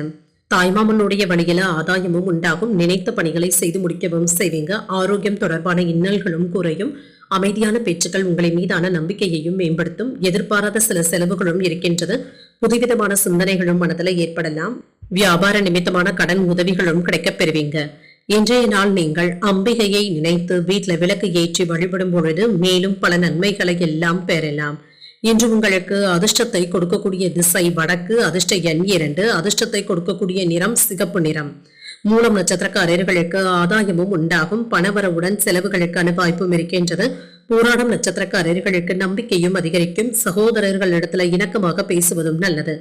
தாய்மாமனுடைய வழியில ஆதாயமும் உண்டாகும். நினைத்த பணிகளை செய்து முடிக்கவும் செய்வீங்க. ஆரோக்கியம் தொடர்பான இன்னல்களும் குறையும். அமைதியான பேச்சுக்கள் உங்களை மீதான நம்பிக்கையையும் மேம்படுத்தும். எதிர்பாராத சில செலவுகளும் இருக்கின்றது. புதுவிதமான சிந்தனைகளும் மனதில் ஏற்படலாம். வியாபார நிமித்தமான கடன் உதவிகளும் கிடைக்கப் பெறுவீங்க. இன்றைய நாள் நீங்கள் அம்பிகையை நினைத்து வீட்டுல விளக்கு ஏற்றி வழிபடும் பொழுது மேலும் பல நன்மைகளை எல்லாம் பெறலாம். இன்று உங்களுக்கு அதிர்ஷ்டத்தை கொடுக்கக்கூடிய திசை வடக்கு. அதிர்ஷ்ட எண் 2. அதிர்ஷ்டத்தை கொடுக்கக்கூடிய நிறம் சிகப்பு நிறம். மூலம் நட்சத்திரக்காரர்களுக்கு ஆதாயமும் உண்டாகும். பணவரவுடன் செலவுகளுக்கான வாய்ப்பும் இருக்கின்றது. போராடும் நட்சத்திரக்காரர்களுக்கு நம்பிக்கையும் அதிகரிக்கும். சகோதரர்களிடத்துல இணக்கமாக பேசுவதும் நல்லது.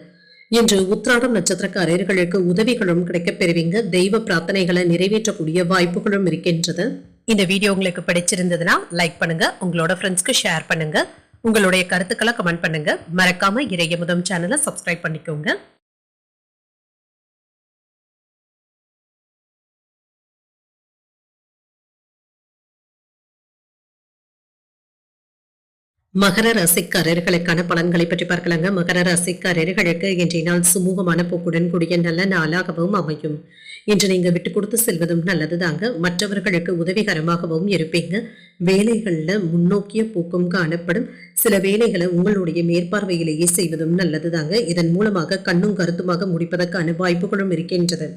இன்று உத்திராடம் நட்சத்திரக்காரர்களுக்கு உதவிகளும் கிடைக்கப் பெறுவீங்க. தெய்வ பிரார்த்தனைகளை நிறைவேற்றக்கூடிய வாய்ப்புகளும் இருக்கின்றது. இந்த வீடியோ உங்களுக்கு பிடிச்சிருந்ததுன்னா லைக் பண்ணுங்க. உங்களோட ஃப்ரெண்ட்ஸ்க்கு ஷேர் பண்ணுங்க. உங்களுடைய கருத்துக்களை கமெண்ட் பண்ணுங்க. மறக்காம இறையமுதம் சேனலை சப்ஸ்கிரைப் பண்ணிக்கோங்க. மகர ராசிக்காரர்களுக்கான பலன்களை பற்றி பார்க்கலாங்க. மகர ராசிக்காரர்களுக்கு இன்றைய நாள் சுமூகமான போக்குடன் கூடிய நல்ல நாளாகவும் அமையும். இன்று நீங்க விட்டு கொடுத்து செல்வதும் நல்லதுதாங்க. மற்றவர்களுக்கு உதவிகரமாகவும் இருப்பீங்க. வேலைகள்ல முன்னோக்கிய போக்கும் காணப்படும். சில வேலைகளை உங்களுடைய மேற்பார்வையிலேயே செய்வதும் நல்லதுதாங்க. இதன் மூலமாக கண்ணும் கருத்துமாக முடிப்பதற்கான வாய்ப்புகளும் இருக்கின்றது.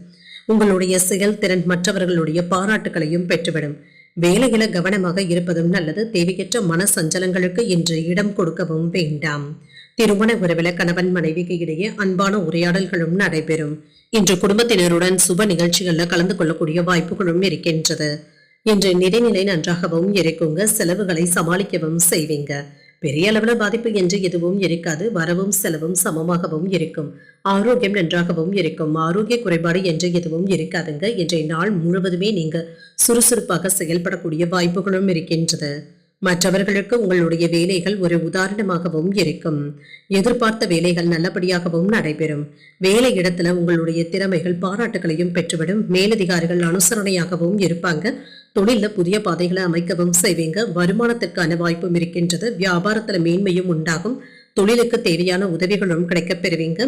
உங்களுடைய செயல்திறன் மற்றவர்களுடைய பாராட்டுகளையும் பெற்றுவிடும். வேலைகளை கவனமாக இருப்பதும் நல்லது. தேவையற்ற மன சஞ்சலங்களுக்கு இன்று இடம் கொடுக்கவும் வேண்டாம். திருமண உறவில கணவன் மனைவிக்கு இடையே அன்பான உரையாடல்களும் நடைபெறும். இன்று குடும்பத்தினருடன் சுப நிகழ்ச்சிகள்ல கலந்து கொள்ளக்கூடிய வாய்ப்புகளும் இருக்கின்றது. இன்று நிதிநிலை நன்றாகவும் இருக்குங்க. செலவுகளை சமாளிக்கவும் செய்வீங்க. பெரிய அளவுல பாதிப்பு என்று எதுவும் இருக்காது. வரவும் செலவும் சமமாகவும் இருக்கும். ஆரோக்கியம் நன்றாகவும் இருக்கும். ஆரோக்கிய குறைபாடு என்று எதுவும் இருக்காதுங்க. இன்றைய நாள் முழுவதுமே நீங்க சுறுசுறுப்பாக செயல்படக்கூடிய வாய்ப்புகளும் இருக்கின்றது. மற்றவர்களுக்கு உங்களுடைய வேலைகள் ஒரு உதாரணமாகவும் இருக்கும். எதிர்பார்த்த வேலைகள் நல்லபடியாகவும் நடைபெறும். வேலை இடத்துல உங்களுடைய திறமைகள் பாராட்டுகளையும் பெற்றுவிடும். மேலதிகாரிகள் அனுசரணையாகவும் இருப்பாங்க. தொழில புதிய பாதைகளை அமைக்கவும் செய்வீங்க. வருமானத்திற்கான வாய்ப்பும் இருக்கின்றது. வியாபாரத்துல மேன்மையும் உண்டாகும். தொழிலுக்கு தேவையான உதவிகளும் கிடைக்கப் பெறுவீங்க.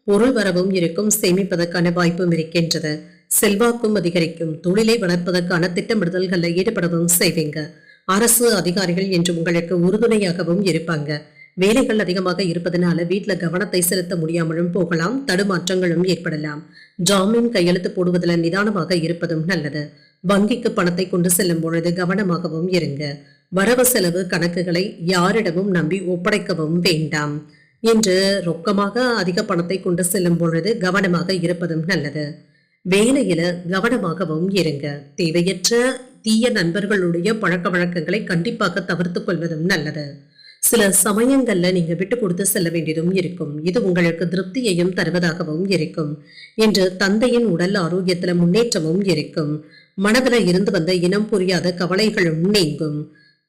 பொருள் வரவும் இருக்கும். சேமிப்பதற்கான வாய்ப்பும் இருக்கின்றது. செல்வாக்கும் அதிகரிக்கும். தொழிலை வளர்ப்பதற்கான திட்டமிடுதல்களில் ஈடுபடவும் செய்வீங்க. அரசு அதிகாரிகள் என்று உங்களுக்கு உறுதுணையாகவும் இருப்பாங்க. வேலைகள் அதிகமாக இருப்பதனால வீட்டுல கவனத்தை செலுத்த முடியாமலும் போகலாம். தடுமாற்றங்களும் ஏற்படலாம். ஜாமீன் கையெழுத்து போடுவதில் நிதானமாக இருப்பதும் நல்லது. வங்கிக்கு பணத்தை கொண்டு செல்லும் பொழுது கவனமாகவும் இருங்க. வரவு செலவு கணக்குகளை யாரிடமும் நம்பி ஒப்படைக்கவும் வேண்டாம். இன்று ரொக்கமாக அதிக பணத்தை கொண்டு செல்லும் பொழுது கவனமாக இருப்பதும் நல்லது. வேலையில கவனமாகவும் இருங்க. தேவையற்ற தீய நண்பர்களுடைய பழக்க வழக்கங்களை கண்டிப்பாக தவிர்த்துக் கொள்வதும் நல்லது. சில சமயங்கள்ல நீங்க விட்டு கொடுத்து செல்ல வேண்டியதும் இருக்கும். இது உங்களுக்கு திருப்தியையும் தருவதாகவும் இருக்கும். இன்று தந்தையின் உடல் ஆரோக்கியத்துல முன்னேற்றமும் இருக்கும். மனதுல இருந்து வந்த இனம் புரியாத கவலைகளும் நீங்கும்.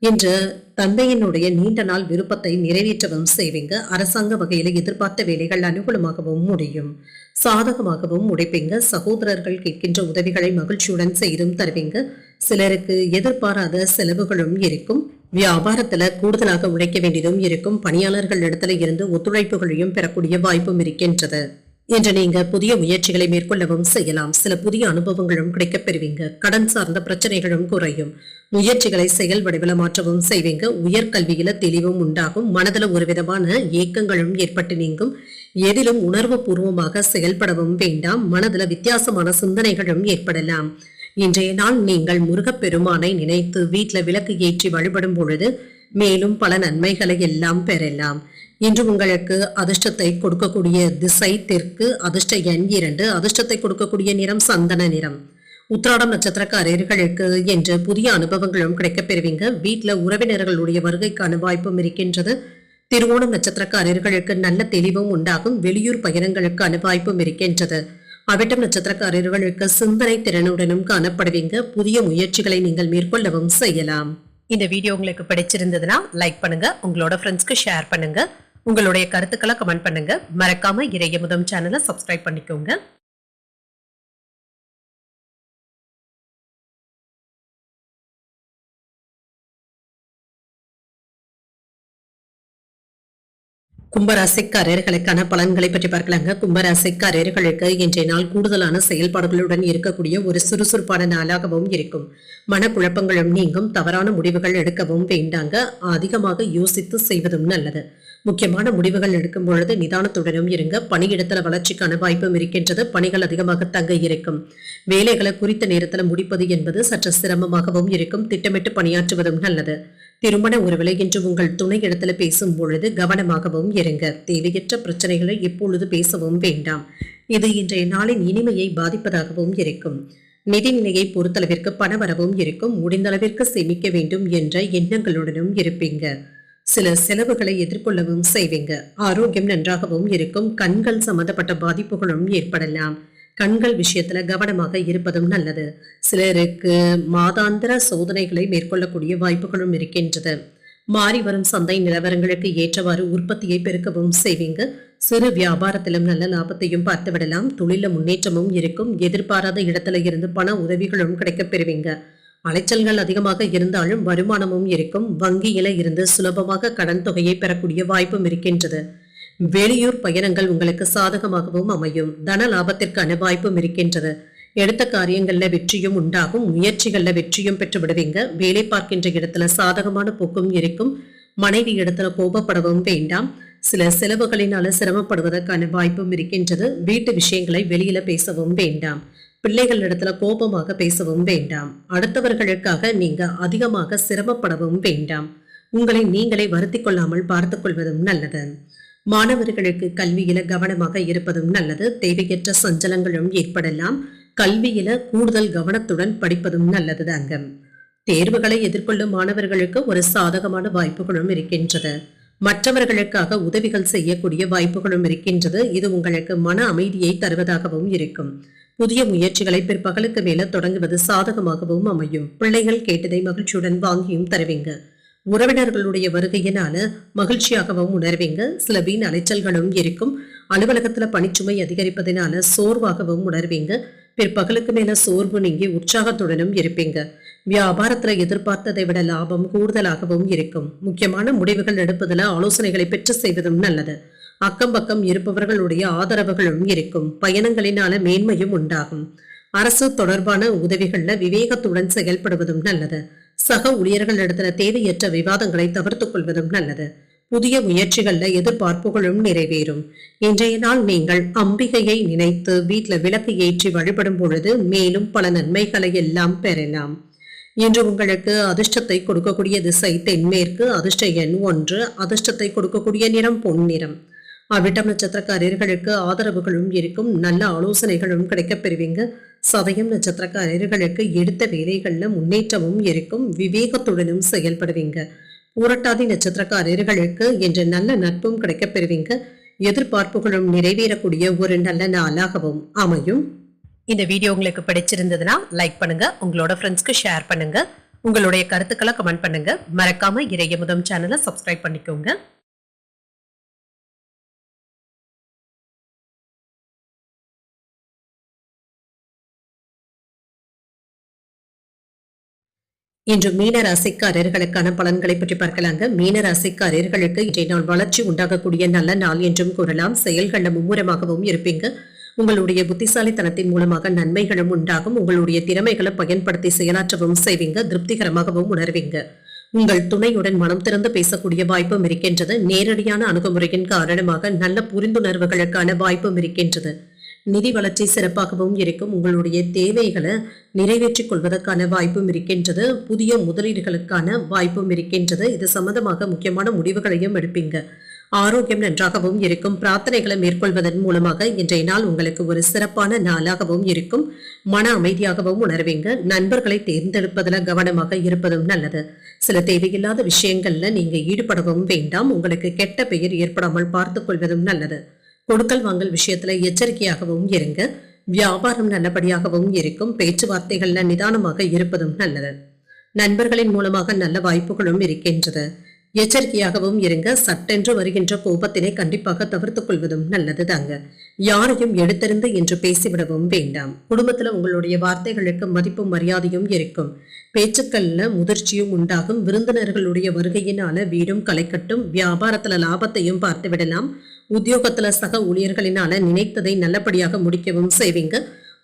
இன்று தந்தையினுடைய நீண்ட நாள் விருப்பத்தை நிறைவேற்றவும் செய்வீங்க. அரசாங்க வகையில எதிர்பார்த்த வேலைகள் அனுகூலமாகவும் முடியும். சாதகமாகவும் முடிப்பீங்க. சகோதரர்கள் கேட்கின்ற உதவிகளை மகிழ்ச்சியுடன் செய்தும் தருவீங்க. சிலருக்கு எதிர்பாராத செலவுகளும் இருக்கும். வியாபாரத்துல கூடுதலாக உழைக்க வேண்டியதும் இருக்கும். பணியாளர்கள் இடத்துல இருந்து ஒத்துழைப்புகளையும் பெறக்கூடிய வாய்ப்பும் இருக்கின்றது. இன்று நீங்க புதிய முயற்சிகளை மேற்கொள்ளவும் செய்யலாம். சில புதிய அனுபவங்களும் கிடைக்கப் பெறுவீங்க. கடன் சார்ந்த பிரச்சனைகளும் குறையும். முயற்சிகளை செயல் வடிவில மாற்றவும் செய்வீங்க. உயர்கல்வியில தெளிவும் உண்டாகும். மனதுல ஒரு விதமான ஏக்கங்களும் ஏற்பட்டு நீங்கும். எதிலும் உணர்வு பூர்வமாக செயல்படவும் வேண்டாம். மனதுல வித்தியாசமான சிந்தனைகளும் ஏற்படலாம். இன்றைய நாள் நீங்கள் முருகப்பெருமானை நினைத்து வீட்டுல விளக்கு ஏற்றி வழிபடும் பொழுது மேலும் பல நன்மைகளை எல்லாம் பெறலாம். இன்று உங்களுக்கு அதிர்ஷ்டத்தை கொடுக்கக்கூடிய திசை தெற்கு, அதிர்ஷ்ட எண் 2, அதிர்ஷ்டத்தை கொடுக்கக்கூடிய நிறம் சந்தன நிறம். உத்திராடம் நட்சத்திரக்காரர்களுக்கு என்று புதிய அனுபவங்களும் கிடைக்கப் பெறுவீங்க. வீட்டுல உறவினர்களுடைய வருகைக்கான வாய்ப்பும் இருக்கின்றது. திருவோணம் நட்சத்திரக்காரர்களுக்கு நல்ல தெளிவும் உண்டாகும். வெளியூர் பயணங்களுக்கான வாய்ப்பும் இருக்கின்றது. அவிட்டம் நட்சத்திரக்காரர்களுக்கு சிந்தனை திறனுடனும் காணப்படுவீங்க. புதிய முயற்சிகளை நீங்கள் மேற்கொள்ளவும் செய்யலாம். இந்த வீடியோ உங்களுக்கு பிடிச்சிருந்ததுன்னா லைக் பண்ணுங்க, உங்களோட ஃப்ரெண்ட்ஸ்க்கு ஷேர் பண்ணுங்க, உங்களுடைய கருத்துக்களை கமெண்ட் பண்ணுங்க. மறக்காம இறையமுதம் சேனலை சப்ஸ்கிரைப் பண்ணிக்கோங்க. கும்பராசிக்காரர்களுக்கான பலன்களை பற்றி பார்க்கலாங்க. கும்பராசிக்காரர்களுக்கு இன்றைய நாள் கூடுதலான செயல்பாடுகளுடன் இருக்கக்கூடிய ஒரு சுறுசுறுப்பான நாளாகவும் இருக்கும். மனக்குழப்பங்களும் நீங்கும். தவறான முடிவுகள் எடுக்கவும் வேண்டாங்க. அதிகமாக யோசித்து செய்வதும் நல்லது. முக்கியமான முடிவுகள் எடுக்கும் பொழுது நிதானத்துடனும் இருங்க. பணியிடத்துல வளர்ச்சிக்கான வாய்ப்பும் இருக்கின்றது. பணிகள் அதிகமாக தங்க இருக்கும். வேலைகளை குறித்த நேரத்தில் முடிப்பது என்பது சற்று சிரமமாகவும் இருக்கும். திட்டமிட்டு பணியாற்றுவதும் நல்லது. திருமண உறவுகளை இன்று உங்கள் துணை இடத்துல பேசும் பொழுது கவனமாகவும் இருங்க. தேவையற்ற பிரச்சனைகளை எப்பொழுது பேசவும் வேண்டாம். இது இன்றைய நாளின் இனிமையை பாதிப்பதாகவும் இருக்கும். நிதிநிலையை பொறுத்தளவிற்கு பணவரவும் இருக்கும். முடிந்த அளவிற்கு சேமிக்க வேண்டும் என்ற எண்ணங்களுடனும் இருப்பீங்க. சில செலவுகளை எதிர்கொள்ளவும் செய்வீங்க. ஆரோக்கியம் நன்றாகவும் இருக்கும். கண்கள் சம்பந்தப்பட்ட பாதிப்புகளும் ஏற்படலாம். கண்கள் விஷயத்துல கவனமாக இருப்பதும் நல்லது. சிலருக்கு மாதாந்திர சோதனைகளை மேற்கொள்ளக்கூடிய வாய்ப்புகளும் இருக்கின்றது. மாறி வரும் சந்தை நிலவரங்களுக்கு ஏற்றவாறு உற்பத்தியை பெருக்கவும் செய்வீங்க. சிறு வியாபாரத்திலும் நல்ல லாபத்தையும் பார்த்து விடலாம். தொழில முன்னேற்றமும் இருக்கும். எதிர்பாராத இடத்துல இருந்து பண உதவிகளும் கிடைக்கப் பெறுவீங்க. அலைச்சல்கள் அதிகமாக இருந்தாலும் வருமானமும் இருக்கும். வங்கியில இருந்து சுலபமாக கடன் தொகையை பெறக்கூடிய வாய்ப்பும் இருக்கின்றது. வெளியூர் பயணங்கள் உங்களுக்கு சாதகமாகவும் அமையும். தன லாபத்திற்கான வாய்ப்பும் இருக்கின்றது. எடுத்த காரியங்கள்ல வெற்றியும் உண்டாகும். முயற்சிகள்ல வெற்றியும் பெற்று விடுவீங்க. வேலை பார்க்கின்ற இடத்துல சாதகமான போக்கும் இருக்கும். மனைவி இடத்துல கோபப்படவும் வேண்டாம். சில செலவுகளினால சிரமப்படுவதற்கான வாய்ப்பும் இருக்கின்றது. வீட்டு விஷயங்களை வெளியில பேசவும் வேண்டாம். பிள்ளைகள் இடத்துல கோபமாக பேசவும் வேண்டாம். அடுத்தவர்களுக்காக நீங்க அதிகமாக சிரமப்படவும் வேண்டாம். உங்களை நீங்களே வருத்திக் கொள்ளாமல் பார்த்துக் கொள்வதும் நல்லது. மாணவர்களுக்கு கல்வியில கவனமாக இருப்பதும் நல்லது. தேவையற்ற சஞ்சலங்களும் ஏற்படலாம். கல்வியில கூடுதல் கவனத்துடன் படிப்பதும் நல்லது தாங்க. தேர்வுகளை எதிர்கொள்ளும் மாணவர்களுக்கு ஒரு சாதகமான வாய்ப்புகளும் இருக்கின்றது. மற்றவர்களுக்காக உதவிகள் செய்யக்கூடிய வாய்ப்புகளும் இருக்கின்றது. இது உங்களுக்கு மன அமைதியை தருவதாகவும் இருக்கும். புதிய முயற்சிகளை பிற்பகலுக்கு மேல தொடங்குவது சாதகமாகவும் அமையும். பிள்ளைகள் கேட்டதை மகிழ்ச்சியுடன் வாங்கியும் தருவீங்க. உறவினர்களுடைய வருகையினால மகிழ்ச்சியாகவும் உணர்வீங்க. சில வீண் அலைச்சல்களும் இருக்கும். அலுவலகத்துல பணிச்சுமை அதிகரிப்பதனால சோர்வாகவும் உணர்வீங்க. பிற்பகலுக்கு மேல சோர்வு நீங்கி உற்சாகத்துடனும் இருப்பீங்க. வியாபாரத்துல எதிர்பார்த்ததை விட லாபம் கூடுதலாகவும் இருக்கும். முக்கியமான முடிவுகள் எடுப்பதில் ஆலோசனைகளை பெற்று செய்வதும் நல்லது. அக்கம் பக்கம் இருப்பவர்களுடைய ஆதரவுகளும் இருக்கும். பயணங்களினால மேன்மையும் உண்டாகும். அரசு தொடர்பான உதவிகள்ல விவேகத்துடன் செயல்படுவதும் நல்லது. சக ஊழியர்களிடத்துல தேவையற்ற விவாதங்களை தவிர்த்துக் கொள்வதும் நல்லது. புதிய முயற்சிகள்ல எதிர்பார்ப்புகளும் நிறைவேறும். இன்றைய நாள் நீங்கள் அம்பிகையை நினைத்து வீட்டுல விளக்கு ஏற்றி வழிபடும் பொழுது மேலும் பல நன்மைகளை எல்லாம் பெறலாம். இன்று உங்களுக்கு அதிர்ஷ்டத்தை கொடுக்கக்கூடிய திசை தென்மேற்கு, அதிர்ஷ்ட எண் 1, அதிர்ஷ்டத்தை கொடுக்கக்கூடிய நிறம் பொன்னிறம். அவிட்டம் நட்சத்திரக்காரர்களுக்கு ஆதரவுகளும் இருக்கும். நல்ல ஆலோசனைகளும் கிடைக்கப் பெறுவீங்க. சதயம் நட்சத்திரக்காரர்களுக்கு எடுத்த வேலைகள்ல முன்னேற்றமும் இருக்கும். விவேகத்துடனும் செயல்படுவீங்க. புரட்டாதி நட்சத்திரக்காரர்களுக்கு இன்று நல்ல நட்பும் கிடைக்கப் பெறுவீங்க. எதிர்பார்ப்புகளும் நிறைவேறக்கூடிய ஒரு நல்ல நாளாகவும் அமையும். இந்த வீடியோ உங்களுக்கு பிடிச்சிருந்ததுன்னா லைக் பண்ணுங்க, உங்களோட ஃப்ரெண்ட்ஸ்க்கு ஷேர் பண்ணுங்க, உங்களுடைய கருத்துக்களை கமெண்ட் பண்ணுங்க. மறக்காம இறையமுதம் சேனலை சப்ஸ்கிரைப் பண்ணிக்கோங்க. இன்று மீன ராசிக்காரர்களுக்கான பலன்களை பற்றி பார்க்கலாங்க. மீன ராசிக்காரர்களுக்கு இன்றைய நாள் வளர்ச்சி உண்டாகக்கூடிய நல்ல நாள் என்றும் கூறலாம். செயல்கள மும்முரமாகவும் இருப்பீங்க. உங்களுடைய புத்திசாலித்தனத்தின் மூலமாக நன்மைகளும் உண்டாகும். உங்களுடைய திறமைகளை பயன்படுத்தி செயலாற்றவும் செய்வீங்க. திருப்திகரமாகவும் உணர்வீங்க. உங்கள் துணையுடன் மனம் திறந்து பேசக்கூடிய வாய்ப்பும் இருக்கின்றது. நேரடியான அணுகுமுறையின் காரணமாக நல்ல புரிந்துணர்வுகளுக்கான வாய்ப்பும் இருக்கின்றது. நிதி வளர்ச்சி சிறப்பாகவும் இருக்கும். உங்களுடைய தேவைகளை நிறைவேற்றிக் கொள்வதற்கான வாய்ப்பும் இருக்கின்றது. புதிய முதலீடுகளுக்கான வாய்ப்பும் இருக்கின்றது. இது சம்பந்தமாக முக்கியமான முடிவுகளையும் எடுப்பீங்க. ஆரோக்கியம் நன்றாகவும் இருக்கும். பிரார்த்தனைகளை மேற்கொள்வதன் மூலமாக இன்றைய நாள் உங்களுக்கு ஒரு சிறப்பான நாளாகவும் இருக்கும். மன அமைதியாகவும் உணர்வீங்க. நண்பர்களை தேர்ந்தெடுப்பதில் கவனமாக இருப்பதும் நல்லது. சில தேவையில்லாத விஷயங்கள்ல நீங்க ஈடுபடவும் வேண்டாம். உங்களுக்கு கெட்ட பெயர் ஏற்படாமல் பார்த்துக் கொள்வதும் நல்லது. கொடுக்கல் வாங்கல் விஷயத்துல எச்சரிக்கையாகவும் இருங்க. வியாபாரம் நல்லபடியாகவும் இருக்கும். பேச்சுவார்த்தைகள்ல நிதானமாக இருப்பதும் நல்லது. நண்பர்களின் மூலமாக நல்ல வாய்ப்புகளும் இருக்கின்றது. எச்சரிக்கையாகவும் இருங்க. சட்டென்று வருகின்ற கோபத்தினை கண்டிப்பாக தவிர்த்துக் கொள்வதும் நல்லது தாங்க. யாரையும் எடுத்தறிந்து என்று பேசிவிடவும் வேண்டாம். குடும்பத்துல உங்களுடைய வார்த்தைகளுக்கு மதிப்பும் மரியாதையும் இருக்கும். பேச்சுக்கள்ல முதிர்ச்சியும் உண்டாகும். விருந்தினர்களுடைய வருகையினால வீடும் களைக்கட்டும். வியாபாரத்துல லாபத்தையும் பார்த்து விடலாம். உத்தியோகத்துல சக ஊழியர்களினால நினைத்ததை நல்லபடியாக முடிக்கவும் செய்வீங்க.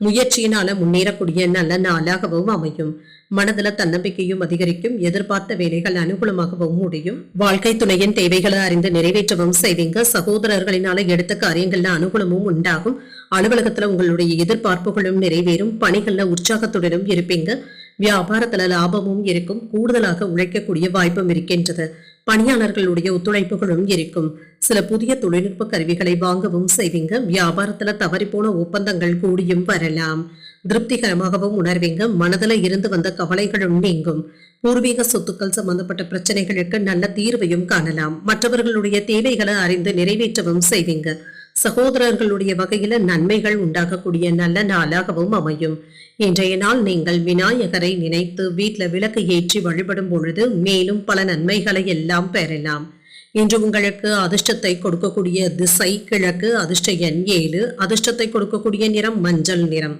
முயற்சியினால முன்னேறக்கூடிய நல்ல நாளாகவும் அமையும். மனதுல தன்னம்பிக்கையும் அதிகரிக்கும். எதிர்பார்த்த வேலைகள் அனுகூலமாகவும் முடியும். வாழ்க்கை துணையின் தேவைகளை அறிந்து நிறைவேற்றவும் செய்வீங்க. சகோதரர்களினால எடுத்த காரியங்கள்ல அனுகூலமும் உண்டாகும். அலுவலகத்துல உங்களுடைய எதிர்பார்ப்புகளும் நிறைவேறும். பணிகள்ல உற்சாகத்துடனும் இருப்பீங்க. வியாபாரத்துல லாபமும் இருக்கும். கூடுதலாக உழைக்கக்கூடிய வாய்ப்பும் இருக்கின்றது. பணியாளர்களுடைய ஒத்துழைப்புகளும் இருக்கும். சில புதிய தொழில்நுட்ப கருவிகளை வாங்கவும் செய்வீங்க. வியாபாரத்துல தவறிப்போன ஒப்பந்தங்கள் கூடியும் வரலாம். திருப்திகரமாகவும் உணர்வீங்க. மனதில் இருந்து வந்த கவலைகளும் நீங்கும். பூர்வீக சொத்துக்கள் சம்பந்தப்பட்ட பிரச்சனைகளுக்கு நல்ல தீர்வையும் காணலாம். மற்றவர்களுடைய தேவைகளை அறிந்து நிறைவேற்றவும் செய்வீங்க. சகோதரர்களுடைய வகையில நன்மைகள் உண்டாகக்கூடிய நல்ல நாளாகவும் அமையும். இன்றைய நாள் நீங்கள் விநாயகரை நினைத்து வீட்டுல விளக்கு ஏற்றி வழிபடும் பொழுது மேலும் பல நன்மைகளை எல்லாம் பெறலாம். இன்று உங்களுக்கு அதிர்ஷ்டத்தை கொடுக்கக்கூடிய திசை கிழக்கு. அதிர்ஷ்ட எண் 7. அதிர்ஷ்டத்தை கொடுக்கக்கூடிய நிறம் மஞ்சள் நிறம்.